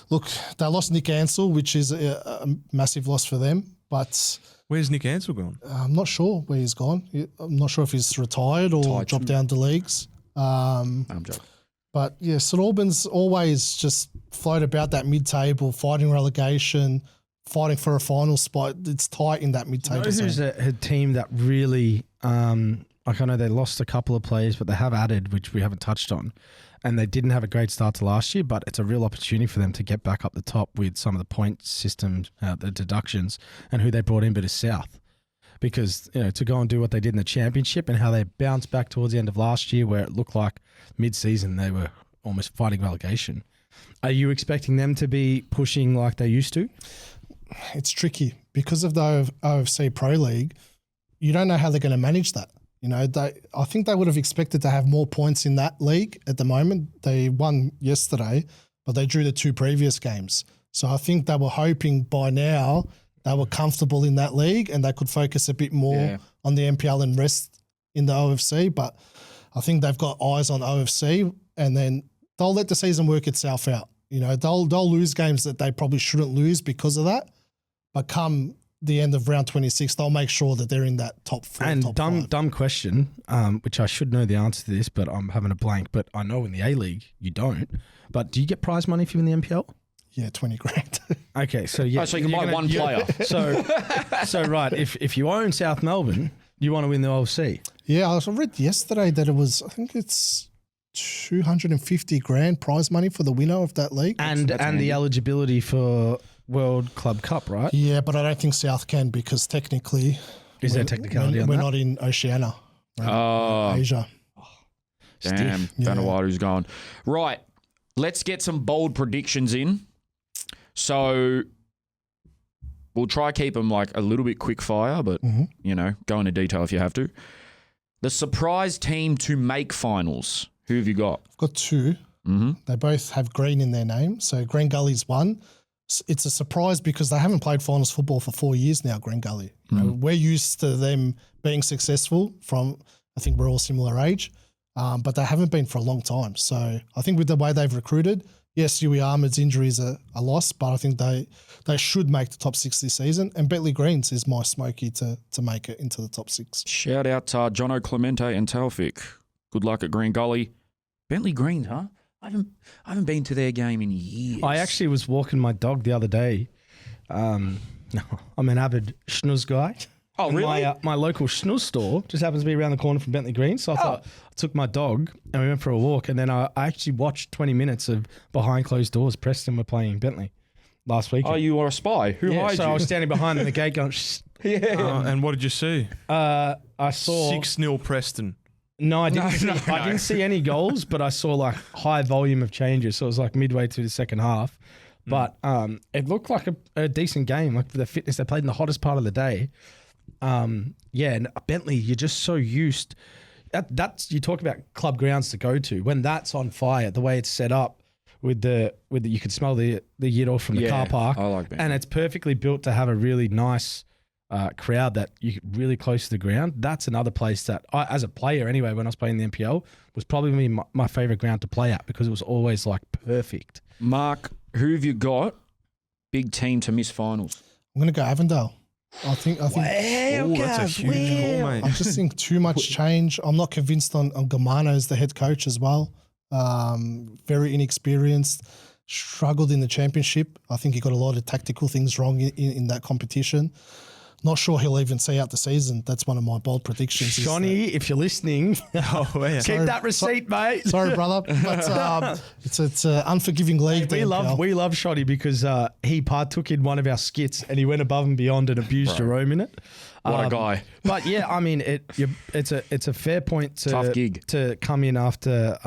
look, they lost Nick Ansell, which is a massive loss for them. But where's Nick Ansell gone? I'm not sure where he's gone. I'm not sure if he's retired or dropped down to leagues. I'm joking. But yeah, St Albans always just float about that mid-table, fighting relegation, fighting for a final spot. It's tight in that mid-table. Who's a team that really, like I know they lost a couple of players, but they have added, which we haven't touched on. And they didn't have a great start to last year, but it's a real opportunity for them to get back up the top with some of the point systems, the deductions, and who they brought in, but is South. Because, to go and do what they did in the championship and how they bounced back towards the end of last year where it looked like mid-season they were almost fighting relegation. Are you expecting them to be pushing like they used to? It's because of the OFC Pro League. You don't know how they're going to manage that. I think they would have expected to have more points in that league at the moment. They won yesterday, but they drew the 2 previous games. So I think they were hoping by now they were comfortable in that league and they could focus a bit more on the NPL and rest in the OFC. But I think they've got eyes on OFC, and then they'll let the season work itself out. They'll lose games that they probably shouldn't lose because of that. But come the end of round 26, they'll make sure that they're in that top 4. And top dumb question, which I should know the answer to this, but I'm having a blank. But I know in the A-League you don't. But do you get prize money if you're in the NPL? Yeah, 20 grand. Okay, so yeah. So you can buy one player. So right, if you own South Melbourne, you want to win the OFC. Yeah, I read yesterday that it was, I think it's 250 grand prize money for the winner of that league. And the eligibility for World Club Cup, right? Yeah, but I don't think South can because technically... Is there technicality on we're that? not in Oceania. We're in Asia. Damn, Vanuatu's gone. Right, let's get some bold predictions in. So we'll try keep them like a little bit quick fire, but, go into detail if you have to. The surprise team to make finals. Who have you got? I've got 2. Mm-hmm. They both have green in their name. So Green Gully's 1. It's a surprise because they haven't played finals football for 4 years now, Green Gully. We're used to them being successful from, I think we're all similar age, but they haven't been for a long time. So I think with the way they've recruited, yes, Huey Ahmed's injury is a loss, but I think they should make the top 6 this season. And Bentley Greens is my smoky to make it into the top 6. Shout out to Jono Clemente and Taufik. Good luck at Green Gully. Bentley Greens, huh? I haven't been to their game in years. I actually was walking my dog the other day. I'm an avid schnuzz guy. Oh, really? My local schnuzz store just happens to be around the corner from Bentley Green. So I thought I took my dog and we went for a walk. And then I actually watched 20 minutes of behind closed doors. Preston were playing Bentley last weekend. Oh, you are a spy. Who hired you? I was standing behind the gate going, shh. And what did you see? I saw 6-0 Preston. No, I didn't. I didn't see any goals, but I saw like high volume of changes. So it was like midway through the second half. But it looked like a decent game. Like for the fitness, they played in the hottest part of the day. And Bentley, you're just so used. That's you talk about club grounds to go to when that's on fire. The way it's set up with the you can smell the yiddo from the car park. I like Bentley. And it's perfectly built to have a really nice crowd that you really close to the ground. That's another place that I, as a player anyway, when I was playing the NPL, was probably my favorite ground to play at because it was always like perfect. Mark, who have you got? Big team to miss finals. I'm going to go Avondale. I think. That's a huge call, mate. I just think too much change. I'm not convinced on Gamano as the head coach as well. Very inexperienced. Struggled in the championship. I think he got a lot of tactical things wrong in that competition. Not sure he'll even see out the season. That's one of my bold predictions. Johnny, if you're listening, Oh, yeah. keep that receipt, mate. Sorry, brother, but it's an unforgiving league. We love Shoddy because he partook in one of our skits and he went above and beyond and abused Jerome in it. What a guy. But yeah, I mean, it's a fair point to Tough gig. to come in after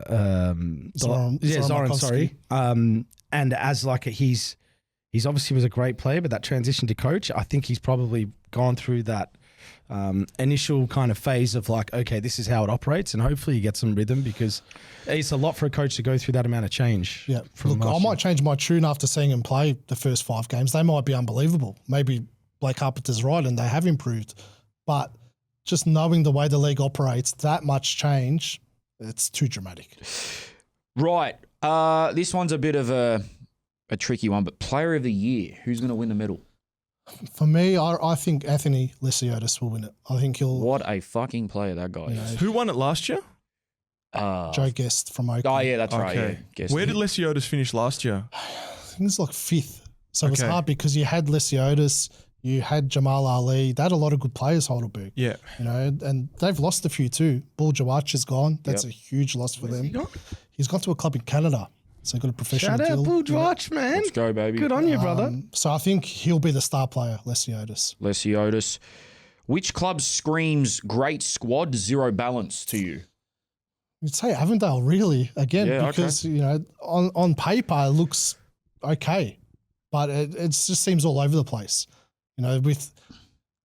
Zoran, sorry. And as like he's obviously was a great player, but that transition to coach, I think he's probably gone through that initial kind of phase of like, okay, this is how it operates, and hopefully you get some rhythm because it's a lot for a coach to go through that amount of change. Yeah, look, I might change my tune after seeing him play the first 5 games. They might be unbelievable. Maybe Blake Carpenter's right and they have improved, but just knowing the way the league operates, that much change, it's too dramatic. Right. This one's a bit of a tricky one, but player of the year, who's going to win the medal? For me, I think Anthony Lesiotis will win it. I think he'll. What a fucking player that guy is. Who won it last year? Joe Guest from Oakland. Oh, yeah, that's right. Yeah. Guess. Where did Lesiotis finish last year? I think it's like 5th. So it's Okay. hard because you had Lesiotis, you had Jamal Ali. They had a lot of good players, Heidelberg. Yeah. You know, and they've lost a few too. Bull Jawach is gone. That's a huge loss for them. He's gone to a club in Canada. So he got a professional Shout out deal. Bull Dwatch, man. Let's go, baby. Good on you, brother. So I think he'll be the star player, Lesiotis. Lesiotis. Which club screams great squad, zero balance to you? You'd say Avondale, really, again, Yeah, because, you know, on paper it looks okay, but it just seems all over the place. You know, with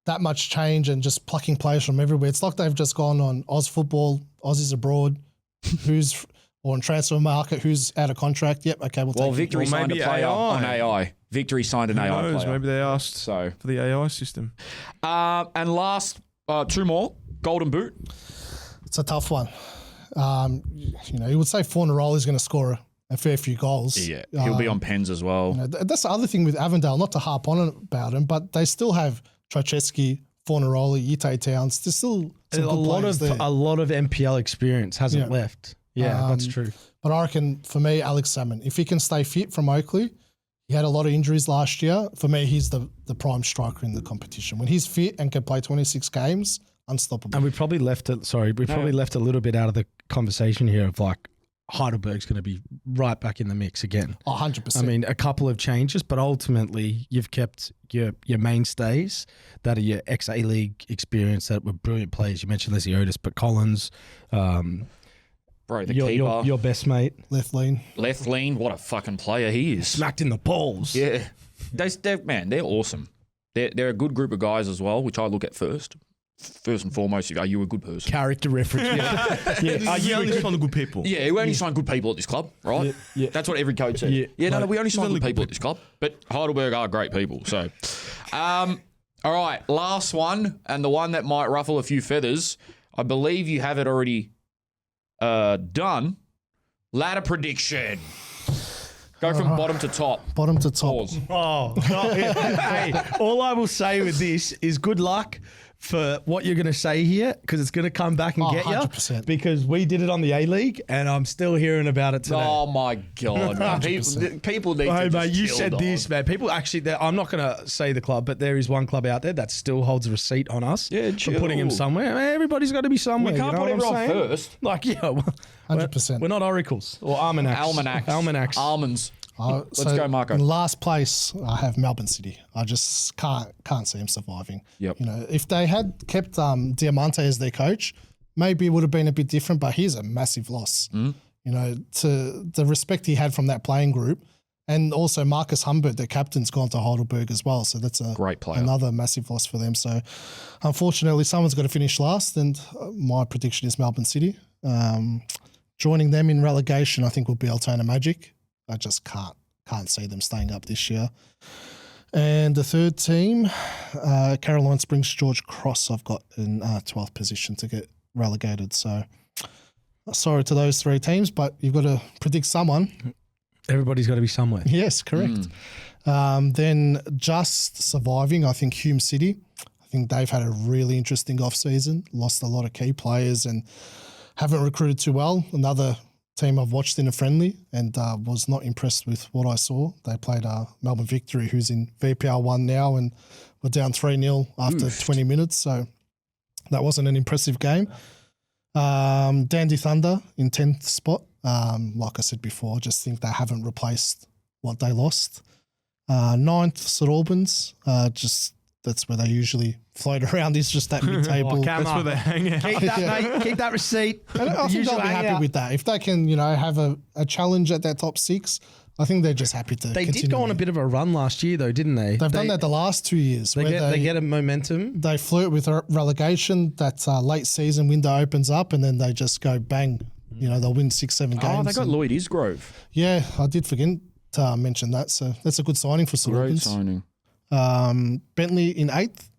that much change and just plucking players from everywhere. It's like they've just gone on Oz football, Aussies abroad, or on transfer market, who's out of contract. Yep, okay, we'll take Victory Well, signed a maybe player AI. on AI. Victory signed an Who AI knows? player. Maybe they asked So, for the AI system. and last, 2 more. Golden Boot. It's a tough one. You know, you would say Fornaroli is going to score a fair few goals. Yeah, he'll be on pens as well. You know, that's the other thing with Avondale, not to harp on about him, but they still have Trojecki, Fornaroli, Ite Towns. There's still some good players there. A lot of NPL experience hasn't left. Yeah, that's true. But I reckon for me, Alex Salmon, if he can stay fit from Oakley, he had a lot of injuries last year. For me, he's the prime striker in the competition. When he's fit and can play 26 games, unstoppable. And we probably left it. Sorry, we probably left a little bit out of the conversation here of like Heidelberg's going to be right back in the mix again. 100%. I mean, a couple of changes, but ultimately you've kept your mainstays that are your ex-A League experience that were brilliant players. You mentioned Lesiotis, but Collins, Bro, the keeper. your best mate, left lean. Left lean, what a fucking player he is. smacked in the balls. Yeah. They're awesome. They're a good group of guys as well, which I look at first. First and foremost, are you a good person? Character reference. Yeah. Are you only sign the good people? Yeah, we only sign good people at this club, right? Yeah. That's what every coach says. Yeah. No, we only sign only good people good at this club. But Heidelberg are great people. So, all right, last one, and the one that might ruffle a few feathers. I believe you have it already done. Ladder prediction. Go from bottom to top. Bottom to top. Pause. Oh, hey, all I will say with this is good luck for what you're going to say here because it's going to come back and get you 100%. because we did it on the A-League and I'm still hearing about it today. Oh, my God. man. People need Hey, to mate, just you chill, said dog. this, man. People actually, I'm not going to say the club, but there is one club out there that still holds a receipt on us Yeah, for putting him chill. somewhere. Man, everybody's got to be somewhere. We can't you know put what I'm everyone saying? first. Like, yeah. 100%. We're not oracles or almanacs. Almanacs. Almonds. Let's go, Marco. In last place, I have Melbourne City. I just can't see him surviving. Yep. You know, if they had kept Diamante as their coach, maybe it would have been a bit different. But he's a massive loss. You know, to the respect he had from that playing group, and also Marcus Humbert, their captain's gone to Heidelberg as well. So that's a Great player. another massive loss for them. So unfortunately, someone's got to finish last, and my prediction is Melbourne City. Joining them in relegation, I think, will be Altona Magic. I just can't see them staying up this year. And the third team, Caroline Springs George Cross, I've got in 12th position to get relegated. So sorry to those 3 teams, but you've got to predict someone. Everybody's got to be somewhere. Yes, correct. Then just surviving, I think Hume City. I think they've had a really interesting off-season, lost a lot of key players and haven't recruited too well. Another team I've watched in a friendly and was not impressed with what I saw. They played Melbourne Victory, who's in VPL 1 now, and were down 3-0 after 20 minutes. So that wasn't an impressive game. Dandy Thunder in 10th spot. Like I said before, I just think they haven't replaced what they lost. 9th, St Albans. Just that's where they usually float around. Is just that mid-table. That's where they hang out. Keep that, mate. Keep that receipt. And I think they'll be happy with that. If they can, have a challenge at that top 6, I think they're just happy to They continue. did go on a bit of a run last year, though, didn't they? They've done that the last 2 years. They get a momentum. They flirt with relegation. That late season window opens up, and then they just go bang. They'll win 6-7 games. Oh, they got Lloyd Isgrove. Yeah, I did forget to mention that. So that's a good signing for St Great Albans. signing. Bentley in 8th,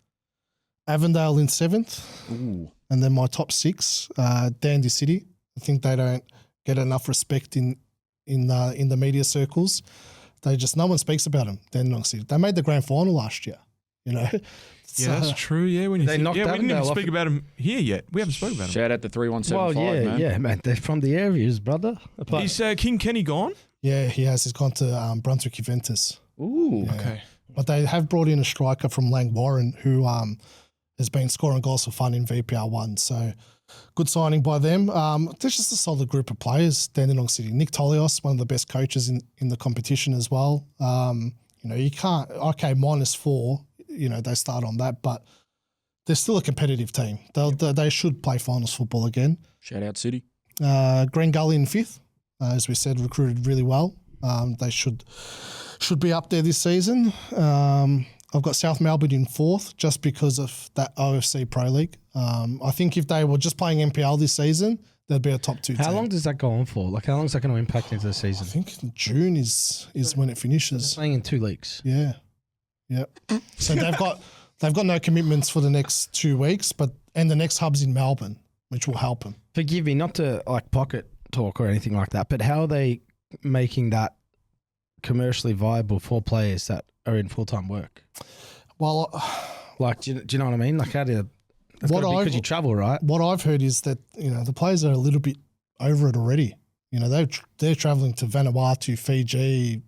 Avondale in 7th, and then my top 6, Dandy City. I think they don't get enough respect in the media circles. No one speaks about them. Dandenong City. They made the grand final last year. Yeah, that's true. Yeah, when you They knocked we didn't even Avondale off speak about him here yet. We haven't spoken about him. Shout out to 3175, man. They're from the areas, brother. Is King Kenny gone? Yeah, he has. He's gone to Brunswick Juventus. Ooh. Yeah. Okay. But they have brought in a striker from Lang Warren who has been scoring goals for fun in VPR 1. So good signing by them. There's just a solid group of players, Dandenong City. Nick Tolios, one of the best coaches in the competition as well. You can't, -4, they start on that, but they're still a competitive team. They should play finals football again. Shout out City. Green Gully in 5th, as we said, recruited really well. They should be up there this season. I've got South Melbourne in 4th just because of that OFC Pro League. I think if they were just playing NPL this season, they'd be a top 2 team. How long does that go on for? Like, how long is that going to impact into the season? I think June is when it finishes. Playing in 2 leagues. Yeah. So they've got no commitments for the next 2 weeks, and the next hub's in Melbourne, which will help them. Forgive me, not to pocket talk or anything like that, but how are they making that commercially viable for players that are in full-time work? Well, do you know what I mean? Like, how do you... Because you travel, right? What I've heard is that, the players are a little bit over it already. They're travelling to Vanuatu, Fiji,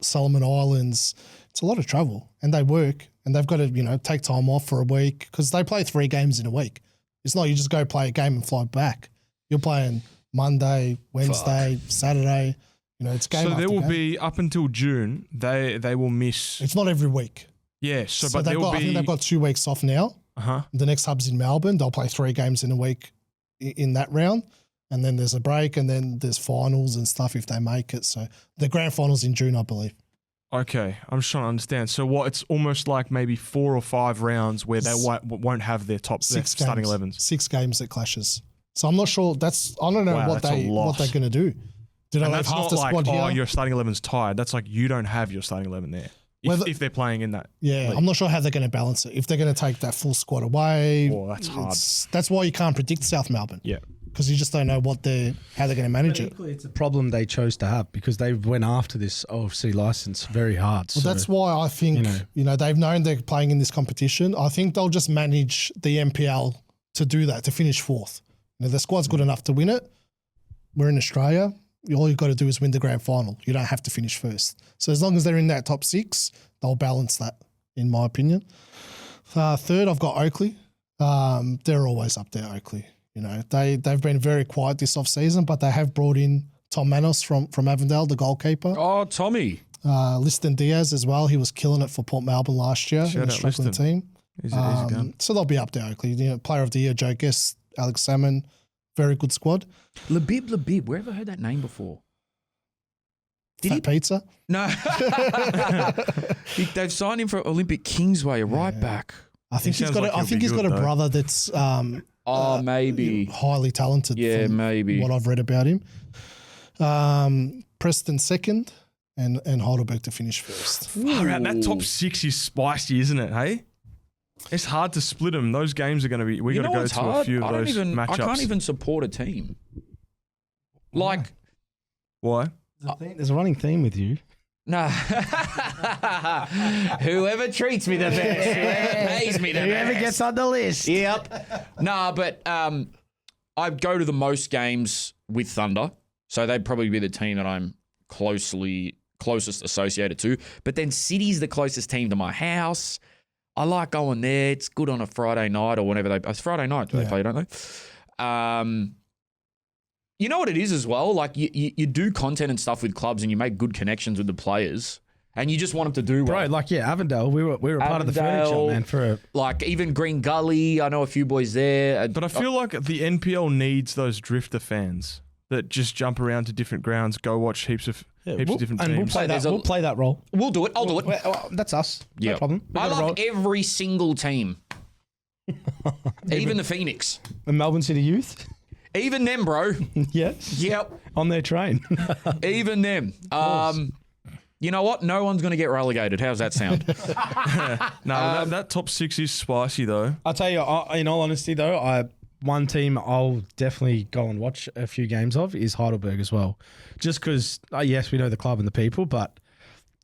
Solomon Islands. It's a lot of travel, and they work, and they've got to, take time off for a week because they play 3 games in a week. It's not you just go play a game and fly back. You're playing Monday, Wednesday, Saturday. It's game. So after there will game. be up until June. They will miss. It's not every week. Yeah. But I think they've got 2 weeks off now. The next hub's in Melbourne. They'll play 3 games in a week in that round. And then there's a break, and then there's finals and stuff if they make it. So the grand final's in June, I believe. Okay, I'm just trying to understand. So it's almost like maybe 4 or 5 rounds where they won't have their starting 11s. 6 games that clashes. So I'm not sure. I don't know what they're going to do. Do they have half the squad here? Your starting 11's tired. That's like you don't have your starting 11 there. If they're playing in that. Yeah, league. I'm not sure how they're going to balance it. If they're going to take that full squad away. Oh, that's hard. That's why you can't predict South Melbourne. Yeah. Because you just don't know how they're going to manage it. It's a problem they chose to have because they went after this OFC license very hard. Well, that's why I think, they've known they're playing in this competition. I think they'll just manage the NPL to do that, to finish 4th. The squad's good enough to win it. We're in Australia. All you've got to do is win the grand final. You don't have to finish first. So as long as they're in that top 6, they'll balance that, in my opinion. 3rd, I've got Oakley. They're always up there, Oakley. They've been very quiet this off-season, but they have brought in Tom Manos from Avondale, the goalkeeper. Oh, Tommy. Liston Diaz as well. He was killing it for Port Melbourne last year in the struggling team. He's a gun. So they'll be up there, Oakley. Player of the Year, Joe Guest, Alex Salmon. Very good squad. Labib. Where have I heard that name before? Fat Pizza? No. They've signed him for Olympic Kingsway, right back. I think he's got a brother that's maybe highly talented. Yeah, maybe. What I've read about him. Preston 2nd and Heidelberg to finish 1st. Far out. That top 6 is spicy, isn't it? Hey, it's hard to split them. Those games are going to be. We got to go to a few of those matchups. I can't even support a team. Like, why? There's a running theme with you. No. Whoever treats me the best, whoever pays me the best. Whoever gets on the list. Yep. Nah, but I go to the most games with Thunder. So they'd probably be the team that I'm closest associated to. But then City's the closest team to my house. I like going there. It's good on a Friday night or whenever it's Friday night they play, don't they? You know what it is as well? Like you do content and stuff with clubs and you make good connections with the players and you just want them to do well. Bro, like, Avondale, we were part of the furniture, man, for like even Green Gully. I know a few boys there. But I feel like the NPL needs those drifter fans that just jump around to different grounds, go watch heaps of different teams. And we'll play that role. We'll do it. I'll do it. That's us. No problem. I love every single team. Even the Phoenix. The Melbourne City Youth. Even them, bro. Yes. Yep. On their train. Even them. You know what? No one's going to get relegated. How's that sound? That top 6 is spicy though. I'll tell you, in all honesty though, one team I'll definitely go and watch a few games of is Heidelberg as well. Just because, yes, we know the club and the people, but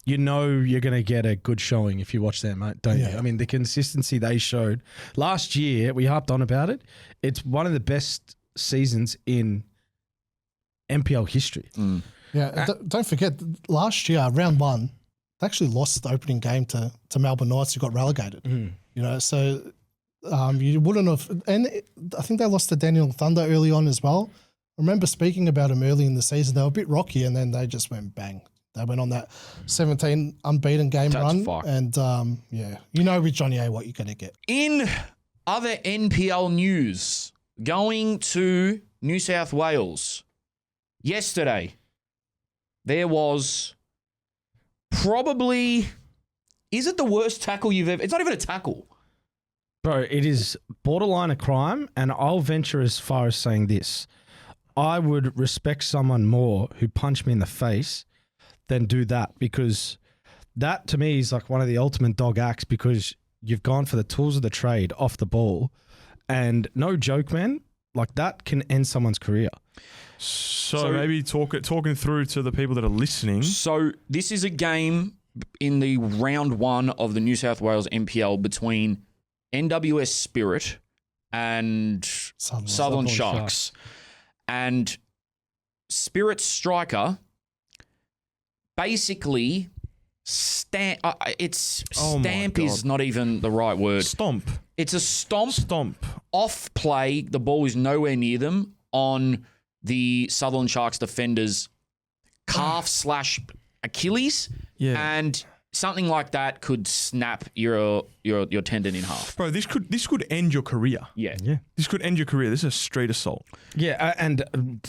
you know you're going to get a good showing if you watch them, mate, don't you? I mean, the consistency they showed. Last year, we harped on about it. It's one of the best seasons in NPL history. Yeah, don't forget, last year, round 1, they actually lost the opening game to Melbourne Knights, who got relegated. You know, so you wouldn't have, and I think they lost to Daniel Thunder early on as well. I remember speaking about them early in the season. They were a bit rocky, and then they just went bang. They went on that 17 unbeaten game run. And you know with Johnny A what you're going to get. In other NPL news, going to New South Wales, yesterday, there was probably, is it the worst tackle you've ever, it's not even a tackle. Bro, it is borderline a crime, and I'll venture as far as saying this. I would respect someone more who punched me in the face than do that, because that to me is like one of the ultimate dog acts, because you've gone for the tools of the trade off the ball, and no joke, man, like that can end someone's career. So maybe talking through to the people that are listening. So this is a game in the round 1 of the New South Wales NPL between NWS Spirit and Sutherland Sharks. And Spirit striker basically Stamp is not even the right word. Stomp. It's a stomp. Stomp. Off play. The ball is nowhere near them on the Sutherland Sharks defenders' calf / Achilles. Yeah. And something like that could snap your tendon in half. Bro, this could end your career. Yeah. This could end your career. This is a street assault. Yeah, and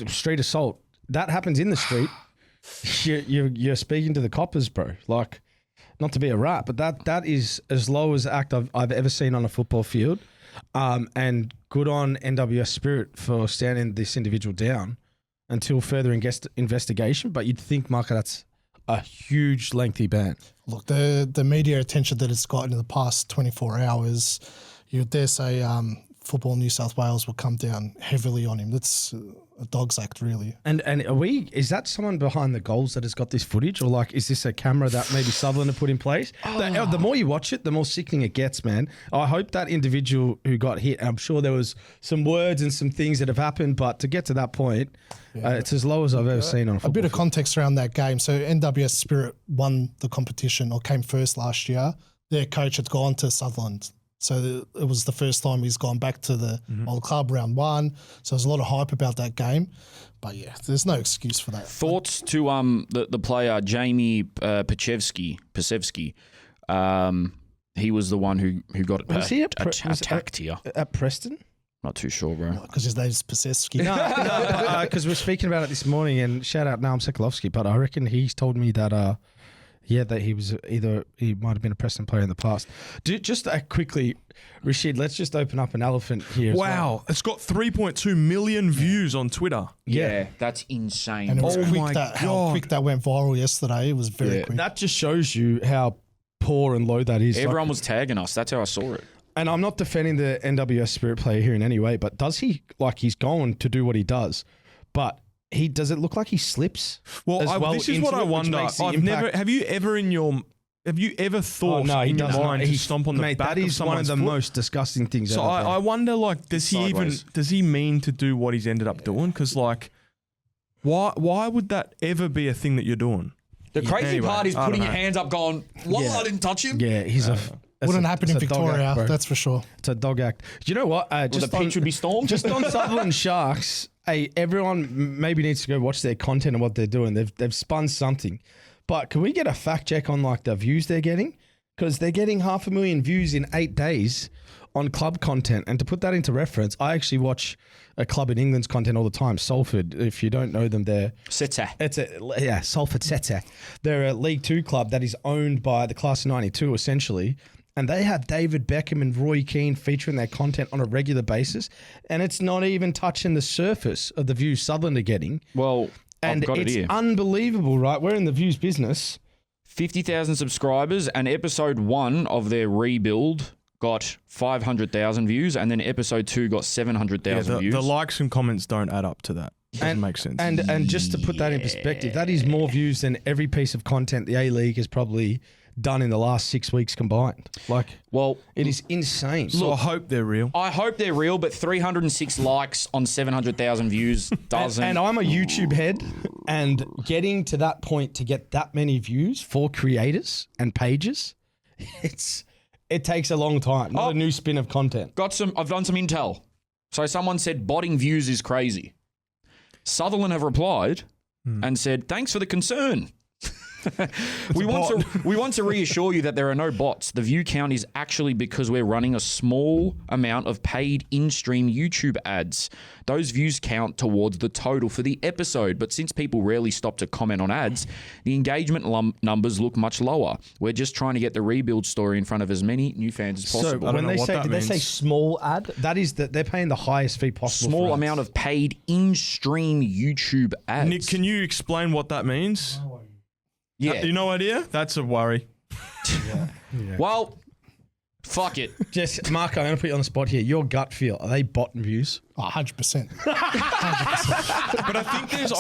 street assault, that happens in the street. You're speaking to the coppers, bro. Like, not to be a rat, but that is as low as act I've ever seen on a football field. And good on NWS Spirit for standing this individual down until further investigation. But you'd think, Marco, that's a huge, lengthy ban. Look, the media attention that it's gotten in the past 24 hours, you dare say Football New South Wales will come down heavily on him. That's a dog's act, really. And is that someone behind the goals that has got this footage, or like is this a camera that maybe Sutherland have put in place? The more you watch it, the more sickening it gets, man. I hope that individual who got hit, I'm sure there was some words and some things that have happened, but to get to that point, it's as low as I've ever seen on a football field. A bit of context around that game. So NWS Spirit won the competition, or came first last year. Their coach had gone to Sutherland. So it was the first time he's gone back to the old club, round 1. So there's a lot of hype about that game. But yeah, there's no excuse for that. Thoughts to the player Jamie Pasevsky. He was the one who got attacked here. At Preston? Not too sure, bro. Because his name's Pasevsky. No, because we're speaking about it this morning, and shout out Naum Sekulovsky, but I reckon he's told me that that he was he might have been a Preston player in the past. Just quickly, Rashid, let's just open up an elephant here. Wow, it's got 3.2 million views on Twitter. Yeah, that's insane. And it was how quick that went viral yesterday. It was very quick. That just shows you how poor and low that is. Everyone was tagging us. That's how I saw it. And I'm not defending the NWS Spirit player here in any way, but does he, like, he's going to do what he does, but does it look like he slips? This is what I wonder. Have you ever thought in your mind to stomp on the back of someone's foot? That is one of the most disgusting things ever. So I wonder, like, does he mean to do what he's ended up doing? Because, like, Why would that ever be a thing that you're doing? The crazy Anyway, part is I don't putting your know. hands up going, what? Yeah. I didn't touch him? Yeah, he's Wouldn't happen in it's a dog Victoria, act, bro. that's for sure. It's a dog act. Do you know what? Well, the pitch would be stormed? Just on Sutherland Sharks, hey, everyone maybe needs to go watch their content and what they're doing. They've spun something. But can we get a fact check on like the views they're getting? Because they're getting 500,000 views in 8 days on club content. And to put that into reference, I actually watch a club in England's content all the time, Salford. If you don't know them, Salford Seta. They're a League Two club that is owned by the Class of 92, essentially. And they have David Beckham and Roy Keane featuring their content on a regular basis. And it's not even touching the surface of the views Sutherland are getting. Well, And I've got it it's here. unbelievable, right? We're in the views business. 50,000 subscribers, and episode 1 of their rebuild got 500,000 views, and then episode 2 got 700,000 views. The likes and comments don't add up to that. Doesn't make sense. And just to put that in perspective, that is more views than every piece of content the A-League has probably done in the last 6 weeks combined. Like, well, it is insane. so I hope they're real. I hope they're real, but 306 likes on 700,000 views doesn't. And I'm a YouTube head, and getting to that point to get that many views for creators and pages, it takes a long time. Not a new spin of content. I've done some intel. So someone said botting views is crazy. Sutherland have replied and said, thanks for the concern. We want to reassure you that there are no bots. The view count is actually because we're running a small amount of paid in-stream YouTube ads. Those views count towards the total for the episode, but since people rarely stop to comment on ads, the engagement numbers look much lower. We're just trying to get the rebuild story in front of as many new fans as possible. So when they say, did they say means. small ad? That is that they're paying the highest fee possible. Small for ads. amount of paid in-stream YouTube ads. Nick, can you explain what that means? Yeah. You no idea? That's a worry. Well, fuck it. Just Marco, I'm going to put you on the spot here. Your gut feel, are they bot views? 100%. But I think there's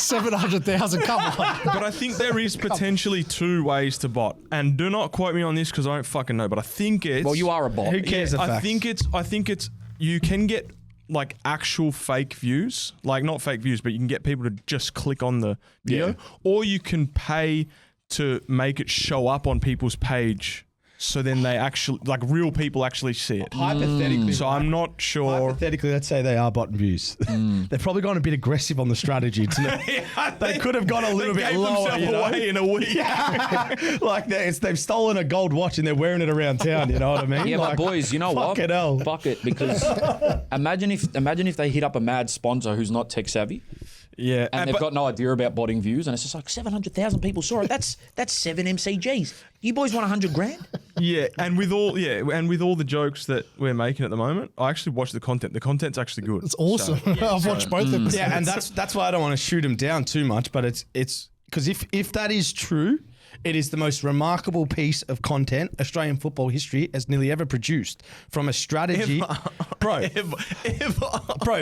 700,000, come on. but I think there is potentially 2 ways to bot. And do not quote me on this because I don't fucking know. But I think it's Well, you are a bot. Who cares the I facts? think it's you can get like actual fake views, like not fake views, but you can get people to just click on the video, or you can pay to make it show up on people's page. So then they actually, like real people actually see it. Hypothetically, So I'm not sure. hypothetically, let's say they are bot views. They've probably gone a bit aggressive on the strategy. They could have gone a little bit gave lower. themselves You know? away in a week. Like they've stolen a gold watch and they're wearing it around town. You know what I mean? Yeah, like, but boys, you know what? fucking hell. Fuck it, because imagine if they hit up a mad sponsor who's not tech savvy Yeah, and they've got no idea about botting views, and it's just like 700,000 people saw it. That's 7 MCGs. You boys want 100 grand? yeah, and with all the jokes that we're making at the moment, I actually watch the content. The content's actually good. It's awesome. I've watched both episodes. Yeah, and that's why I don't want to shoot them down too much. But it's because if that is true, it is the most remarkable piece of content Australian football history has nearly ever produced. From a strategy, bro,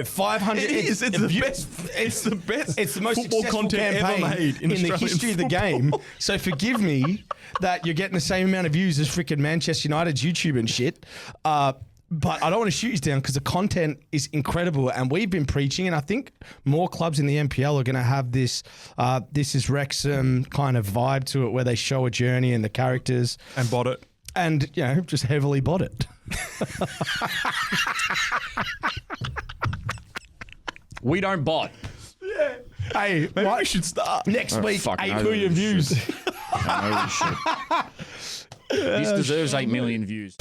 500. It is. It's the best. It's the best. It's the most football successful content campaign ever made in the Australian history of the football. game. So forgive me that you're getting the same amount of views as freaking Manchester United's YouTube and shit. But I don't want to shoot you down because the content is incredible, and we've been preaching, and I think more clubs in the NPL are going to have this this is Wrexham kind of vibe to it, where they show a journey and the characters And bot it. and just heavily bot it. We don't bot. Hey, Maybe we should start. next week, fuck, 8 no, million we views. This deserves 8 million views.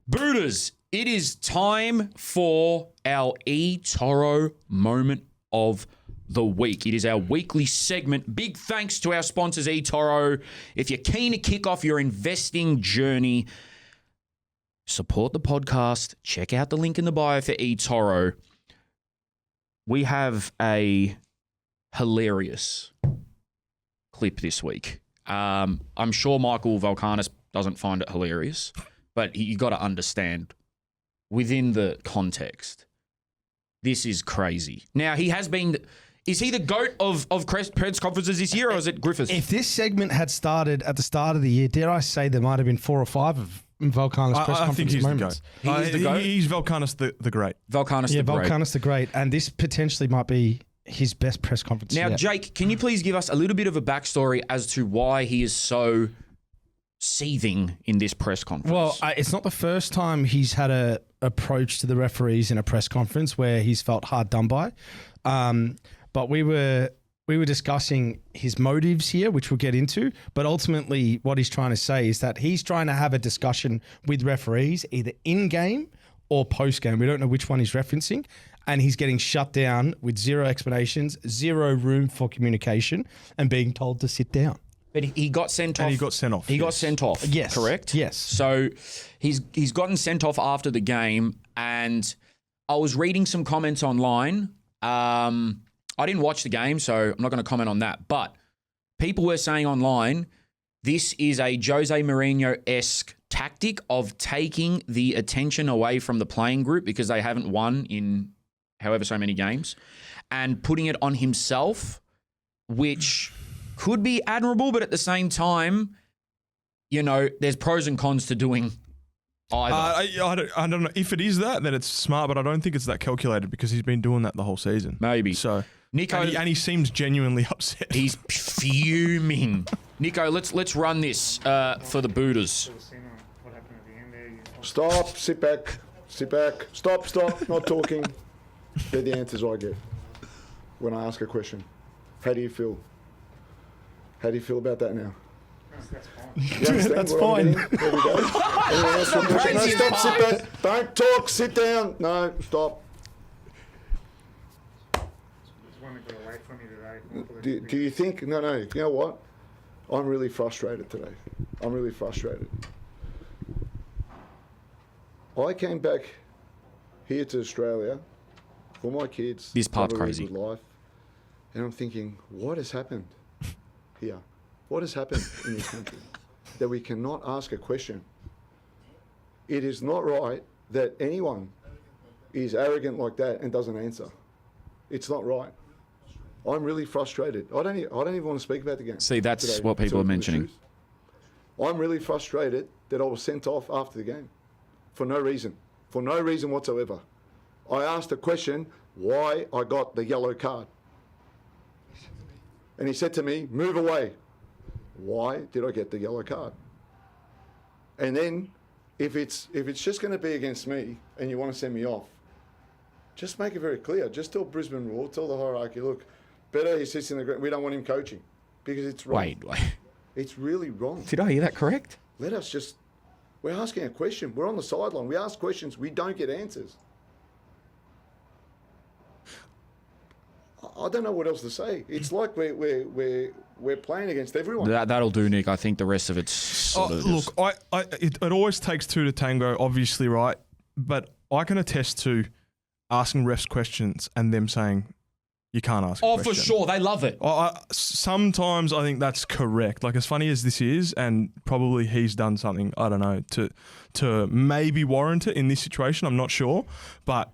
Booters, it is time for our eToro moment of the week. It is our weekly segment. Big thanks to our sponsors, eToro. If you're keen to kick off your investing journey, support the podcast. Check out the link in the bio for eToro. We have a hilarious clip this week. I'm sure Michael Volkanis doesn't find it hilarious, but you got to understand within the context, this is crazy. Now, he has been... Is he the GOAT of press conferences this year, or is it Griffiths? If this segment had started at the start of the year, dare I say there might have been 4 or 5 Volkanis press I think conference he's the moments. GOAT. He is the GOAT? He's Valkanis the great. Volkanis Yeah, the Great. Volkanis the Great. And this potentially might be his best press conference Now, yet. Jake, can you please give us a little bit of a backstory as to why he is so seething in this press conference? Well, it's not the first time he's had a approach to the referees in a press conference where he's felt hard done by. But we were discussing his motives here, which we'll get into. But ultimately, what he's trying to say is that he's trying to have a discussion with referees either in game or post game. We don't know which one he's referencing. And he's getting shut down with zero explanations, zero room for communication, and being told to sit down. but he got sent off. And he got sent off. He got sent off. Yes. Correct? Yes. So he's gotten sent off after the game, and I was reading some comments online. I didn't watch the game, so I'm not going to comment on that. But people were saying online, this is a Jose Mourinho-esque tactic of taking the attention away from the playing group because they haven't won in however so many games, and putting it on himself, which could be admirable, but at the same time, you know, there's pros and cons to doing either. I don't know. If it is that, then it's smart, but I don't think it's that calculated because he's been doing that the whole season. Maybe. So, Nico, and he seems genuinely upset. he's fuming. Nico, let's run this for the Buddhas. Stop, sit back, stop, not talking. They're the answers I get when I ask a question. How do you feel? How do you feel about that now? You understand That's what I'm fine. getting? There we go. Anyone else got a question? No, Crazy stop, as sit back. Don't talk, sit down. No, stop. Do you think, no, you know what? I'm really frustrated today. I'm really frustrated. I came back here to Australia for my kids. This part's to have a crazy. really good life, and I'm thinking, what has happened here? What has happened in this country that we cannot ask a question? It is not right that anyone is arrogant like that and doesn't answer. It's not right. I'm really frustrated. I don't even want to speak about the game. See, that's today, what to people tell are the mentioning. truth. I'm really frustrated that I was sent off after the game for no reason whatsoever. I asked a question why I got the yellow card. And he said to me, move away. Why did I get the yellow card? And then if it's just going to be against me and you want to send me off, just make it very clear. Just tell Brisbane Roar, tell the hierarchy, look, better he sits in the ground. We don't want him coaching because it's wrong. Wait. It's really wrong. Did I hear that correct? Let us just, we're asking a question. We're on the sideline. We ask questions. We don't get answers. I don't know what else to say. It's like we're playing against everyone. That'll do, Nick. I think the rest of it's sort of just... Look, it always takes two to tango, obviously, right? But I can attest to asking refs questions and them saying, you can't ask a Oh, question. for sure. They love it. Sometimes I think that's correct. Like, as funny as this is, and probably he's done something, I don't know, to maybe warrant it in this situation. I'm not sure. But,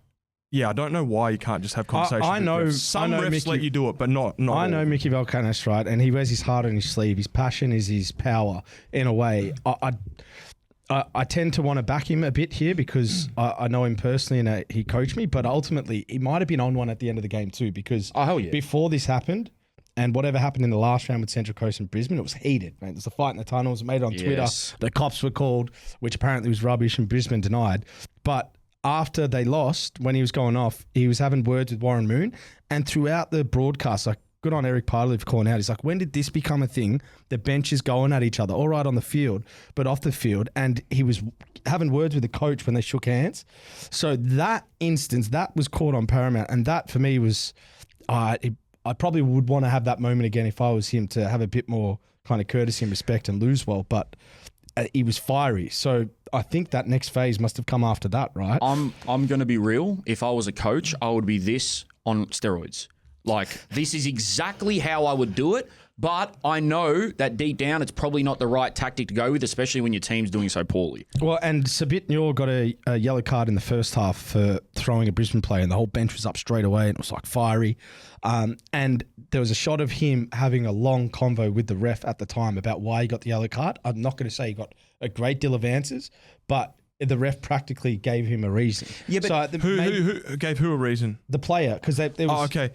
yeah, I don't know why you can't just have conversations I with know- refs. Some I know refs Mickey- let you do it, but not I all. know Mickey Valkanis, right? And he wears his heart on his sleeve. His passion is his power, in a way. I tend to want to back him a bit here because I know him personally and he coached me, but ultimately he might have been on one at the end of the game too because Oh, hell yeah. before this happened and whatever happened in the last round with Central Coast and Brisbane, it was heated, mate. There's a fight in the tunnels. It made it on Twitter. Yes. The cops were called, which apparently was rubbish and Brisbane denied. But after they lost, when he was going off, he was having words with Warren Moon and throughout the broadcast, like, good on Eric Parley for calling out. He's like, when did this become a thing? The benches going at each other, all right on the field, but off the field. And he was having words with the coach when they shook hands. So that instance, that was caught on Paramount. And that for me was, I probably would want to have that moment again if I was him to have a bit more kind of courtesy and respect and lose well. But he was fiery. So I think that next phase must have come after that, right? I'm going to be real. If I was a coach, I would be this on steroids. Like, this is exactly how I would do it. But I know that deep down it's probably not the right tactic to go with, especially when your team's doing so poorly. Well, and Sabit Noor got a yellow card in the first half for throwing a Brisbane player, and the whole bench was up straight away, and it was like fiery. And there was a shot of him having a long convo with the ref at the time about why he got the yellow card. I'm not going to say he got a great deal of answers, but the ref practically gave him a reason. Yeah, but so Who gave who a reason? the player, because there was... Oh, okay.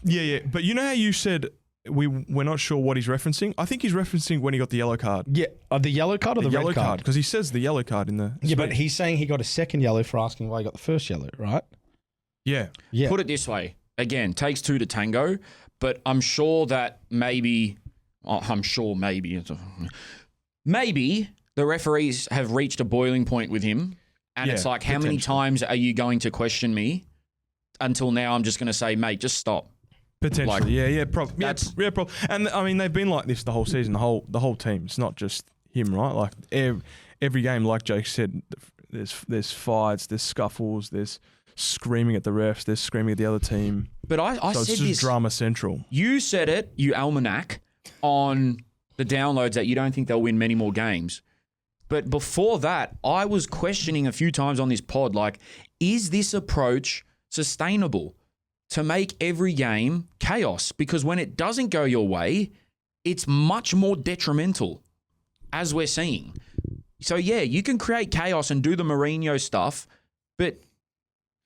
Yeah. But you know how you said we're not sure what he's referencing? I think he's referencing when he got the yellow card. Yeah, the yellow card or the yellow red card? Because he says the yellow card in the Yeah, but speech. he's saying he got a second yellow for asking why he got the first yellow, right? Yeah. Yeah. Put it this way. Again, takes two to tango, but I'm sure that maybe the referees have reached a boiling point with him, and it's Yeah, like, how many potentially. times are you going to question me? Until now, I'm just going to say, mate, just stop. Potentially, Like, probably. And I mean, they've been like this the whole season, the whole team. It's not just him, right? Like every game, like Jake said, there's fights, there's scuffles, there's screaming at the refs, there's screaming at the other team. But I So said it's just this. drama central. You said it, you almanac, on the downloads that you don't think they'll win many more games. But before that, I was questioning a few times on this pod, like, is this approach sustainable to make every game chaos? Because when it doesn't go your way, it's much more detrimental, as we're seeing. So, yeah, you can create chaos and do the Mourinho stuff, but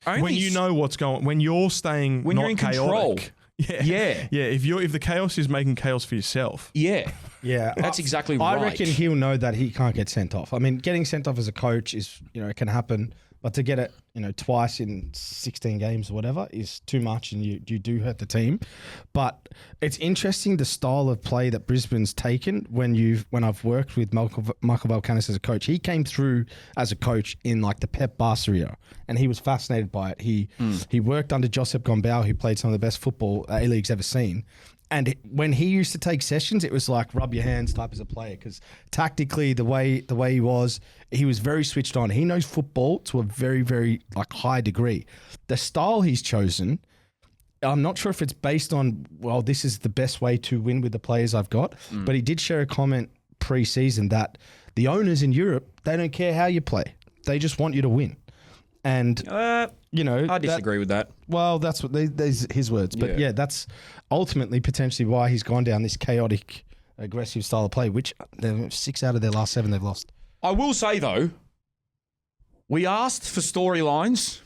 only When you know what's going, when you're staying, When not you're in control. chaotic. Yeah. If the chaos is making chaos for yourself. Yeah, Yeah, that's exactly I right. reckon he'll know that he can't get sent off. I mean, getting sent off as a coach is, it can happen, but to get it, twice in 16 games or whatever is too much, and you do hurt the team. But it's interesting the style of play that Brisbane's taken when I've worked with Michael Valkanis as a coach. He came through as a coach in like the Pep Barca era, and he was fascinated by it. He worked under Josep Gombau, who played some of the best football A-League's ever seen. And when he used to take sessions, it was like rub your hands type as a player, because tactically the way he was very switched on. He knows football to a very, very high degree. The style he's chosen, I'm not sure if it's based on, this is the best way to win with the players I've got, but he did share a comment pre-season that the owners in Europe, they don't care how you play. They just want you to win. And, I disagree with that. well, that's what these his words. But yeah, that's ultimately potentially why he's gone down this chaotic, aggressive style of play, which 6 out of their last 7 they've lost. I will say, though, we asked for storylines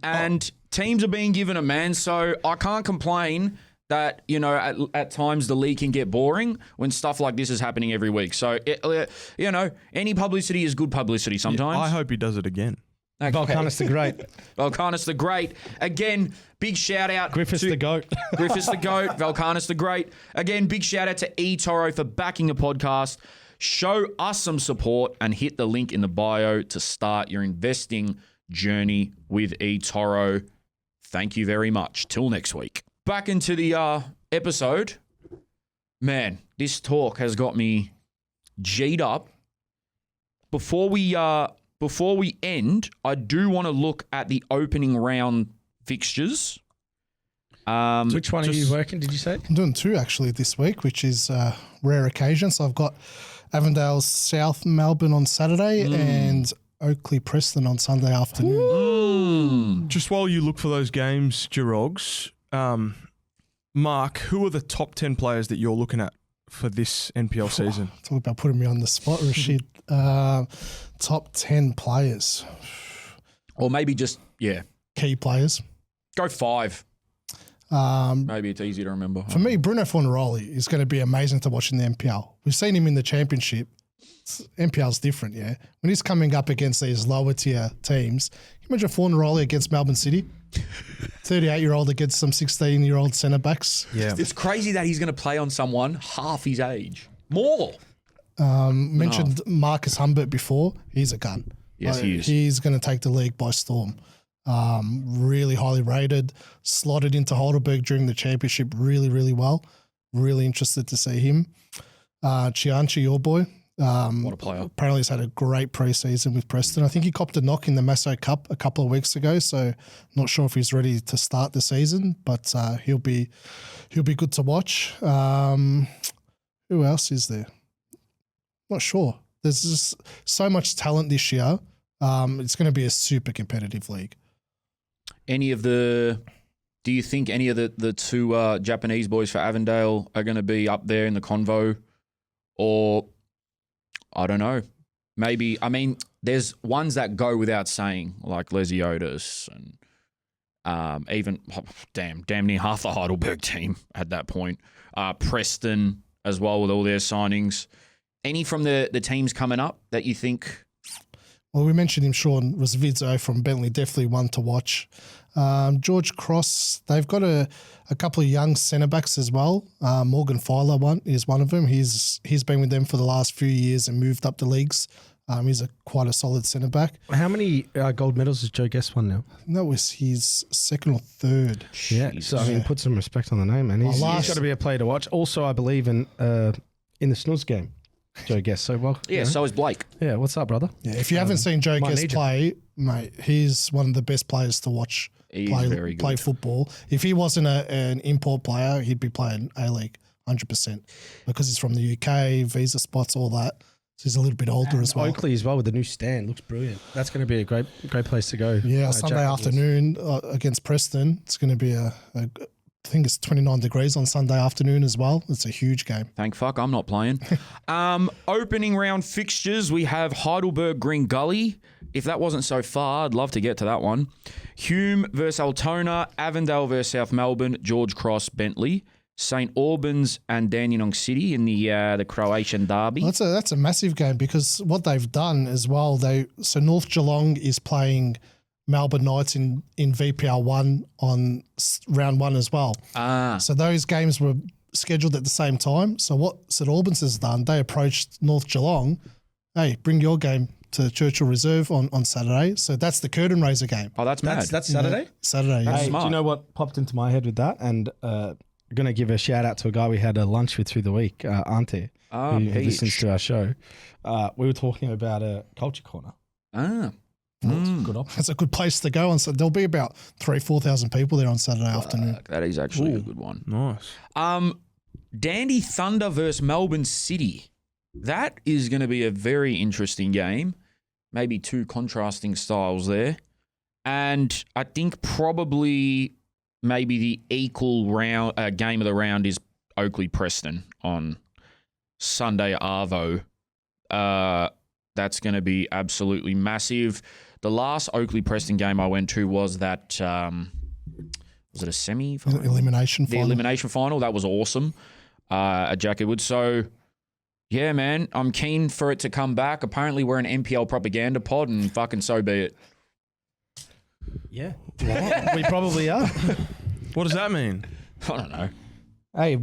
and teams are being given a man, so I can't complain that, at times the league can get boring when stuff like this is happening every week. So, any publicity is good publicity sometimes. I hope he does it again. Okay. Volkanis the Great. Volkanis the Great. Again, big shout out. Griffiths to the GOAT. Griffiths the GOAT. Volkanis the Great. Again, big shout out to eToro for backing the podcast. Show us some support and hit the link in the bio to start your investing journey with eToro. Thank you very much. Till next week. Back into the episode. Man, this talk has got me G'd up. Before we end, I do want to look at the opening round fixtures. Which one are you working, did you say? I'm doing 2 actually this week, which is a rare occasion. So I've got Avondale South Melbourne on Saturday and Oakley Preston on Sunday afternoon. Just while you look for those games, Girogs, Mark, who are the top 10 players that you're looking at for this NPL season? Talk about putting me on the spot, Rashid. Top 10 players. Or maybe just, Key players. go 5. Maybe it's easy to remember. For me, Bruno Fornaroli is going to be amazing to watch in the NPL. We've seen him in the championship. NPL's different, yeah. When he's coming up against these lower tier teams, can you imagine Fornaroli against Melbourne City? 38-year-old against some 16-year-old centre backs. Yeah. It's crazy that he's going to play on someone half his age. More. Mentioned Marcus Humbert before. He's a gun. Yes, he is. He's going to take the league by storm. Really highly rated. Slotted into Heidelberg during the championship really, really well. Really interested to see him. Chianchi, your boy. What a player. Apparently he's had a great preseason with Preston. I think he copped a knock in the Masso Cup a couple of weeks ago, so not sure if he's ready to start the season, but he'll be good to watch. Who else is there? Not sure. There's just so much talent this year. It's going to be a super competitive league. Do you think any of the two Japanese boys for Avondale are going to be up there in the convo? Or, I don't know. Maybe, I mean, there's ones that go without saying, like Lesiotis and even, damn near half the Heidelberg team at that point. Preston as well with all their signings. Any from the teams coming up that you think? Well, we mentioned him, Sean, was Vidzo from Bentley, definitely one to watch. George Cross, they've got a couple of young centre-backs as well. Morgan Filer is one of them. He's been with them for the last few years and moved up the leagues. He's quite a solid centre-back. How many gold medals has Joe Guest won now? That was his second or third. Yeah, so I mean, put some respect on the name, man. He's got to be a player to watch. Also, I believe in the snooze game, Joe Guest. So well, Yeah, so is Blake. Yeah, what's up, brother? Yeah, if you haven't seen Joe Guest play, mate, he's one of the best players to watch play football. If he wasn't an import player, he'd be playing A-League 100% because he's from the UK, visa spots, all that. So he's a little bit older as well. Oakley as well with the new stand looks brilliant. That's going to be a great place to go. Yeah, Sunday afternoon against Preston. It's going to be I think it's 29 degrees on Sunday afternoon as well. It's a huge game. Thank fuck I'm not playing. Opening round fixtures, we have Heidelberg Green Gully. If that wasn't so far, I'd love to get to that one. Hume versus Altona, Avondale versus South Melbourne, George Cross, Bentley, St Albans and Dandenong City in the Croatian derby. Well, that's a massive game because what they've done as well, so North Geelong is playing Melbourne Knights in VPL 1 on round 1 as well. So those games were scheduled at the same time. So what St Albans has done, they approached North Geelong, hey, bring your game to Churchill Reserve on Saturday. So that's the curtain raiser game. Oh, that's mad. That's Saturday? Yeah, Saturday, yeah. Hey, do you know what popped into my head with that? And going to give a shout out to a guy we had a lunch with through the week, Ante, who listens to our show. We were talking about a culture corner. That's a good place to go. So there'll be about 4,000 people there on Saturday afternoon. That is actually a good one. Nice. Dandy Thunder versus Melbourne City. That is going to be a very interesting game. Maybe two contrasting styles there. And I think probably maybe the equal round game of the round is Oakley Preston on Sunday Arvo. That's going to be absolutely massive. The last Oakley Preston game I went to was that, was it a semi-final? Elimination final. The elimination final. That was awesome at Jackiewood. So, yeah, man, I'm keen for it to come back. Apparently, we're an NPL propaganda pod, and fucking so be it. Yeah. We probably are. What does that mean? I don't know. Hey,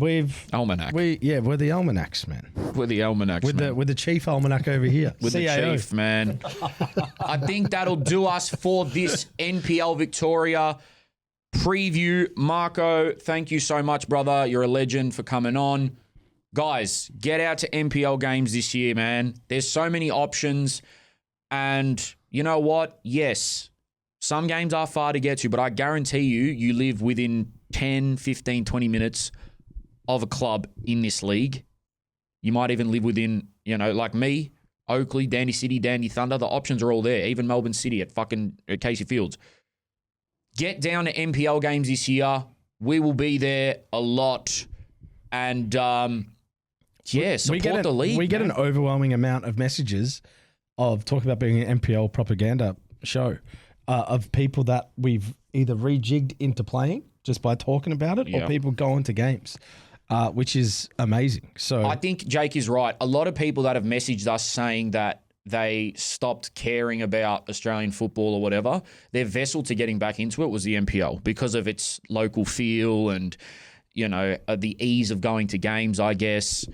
Almanac. we're the almanacs, man. We're the almanacs, man. With the chief almanac over here. With CAO. the chief, man. I think that'll do us for this NPL Victoria preview. Marco, thank you so much, brother. You're a legend for coming on. Guys, get out to NPL games this year, man. There's so many options. And you know what? Yes, some games are far to get to, but I guarantee you live within 10, 15, 20 minutes of a club in this league. You might even live within, like me, Oakley, Dandy City, Dandy Thunder. The options are all there. Even Melbourne City at fucking Casey Fields. Get down to NPL games this year. We will be there a lot. And, support the league. We get an overwhelming amount of messages of talking about being an NPL propaganda show of people that we've either rejigged into playing just by talking about it or people going to games. Which is amazing. So I think Jake is right. A lot of people that have messaged us saying that they stopped caring about Australian football or whatever, their vessel to getting back into it was the NPL because of its local feel and, the ease of going to games, I guess.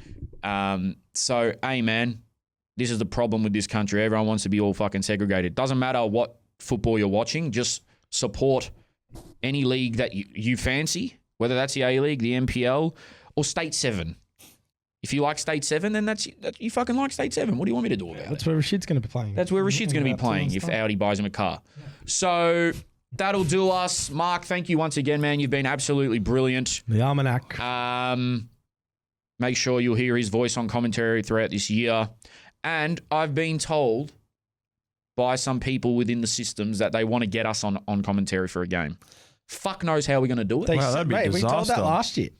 So, hey, man, this is the problem with this country. Everyone wants to be all fucking segregated. Doesn't matter what football you're watching. Just support any league that you fancy, whether that's the A-League, the NPL, or State 7. If you like State 7, then that's you fucking like State 7. What do you want me to do about it? That's where Rashid's going to be playing. That's where Rashid's going to be playing if Audi buys him a car. So that'll do us. Mark, thank you once again, man. You've been absolutely brilliant. The Almanac. Make sure you'll hear his voice on commentary throughout this year. And I've been told by some people within the systems that they want to get us on commentary for a game. Fuck knows how we're going to do it. Wow, that'd be Mate, we told that disaster. last year.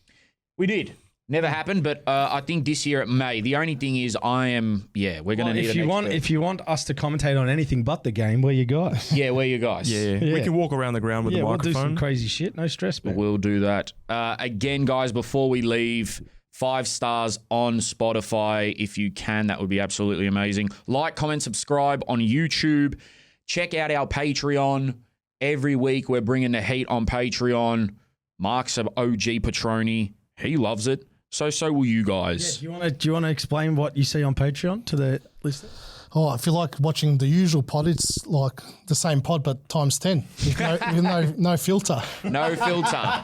We did. Never happened, but I think this year it may. The only thing is we're going to need If you want us to commentate on anything but the game, where you guys? Yeah, where you guys? Yeah. We can walk around the ground with the We'll do microphone. some crazy shit. No stress, man. We'll do that. Again, guys, before we leave, 5 stars on Spotify. If you can, that would be absolutely amazing. Like, comment, subscribe on YouTube. Check out our Patreon. Every week we're bringing the heat on Patreon. Mark's an OG Petroni. He loves it. So will you guys. Do you want to explain what you see on Patreon to the listeners? Oh, if you like watching the usual pod, it's like the same pod but times 10 with no filter. No filter.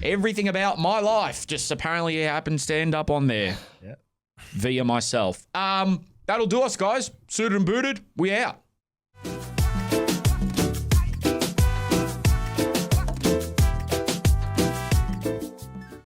Everything about my life just apparently happens to end up on there. Yeah. Via myself. That'll do us, guys. Suited and booted. We out.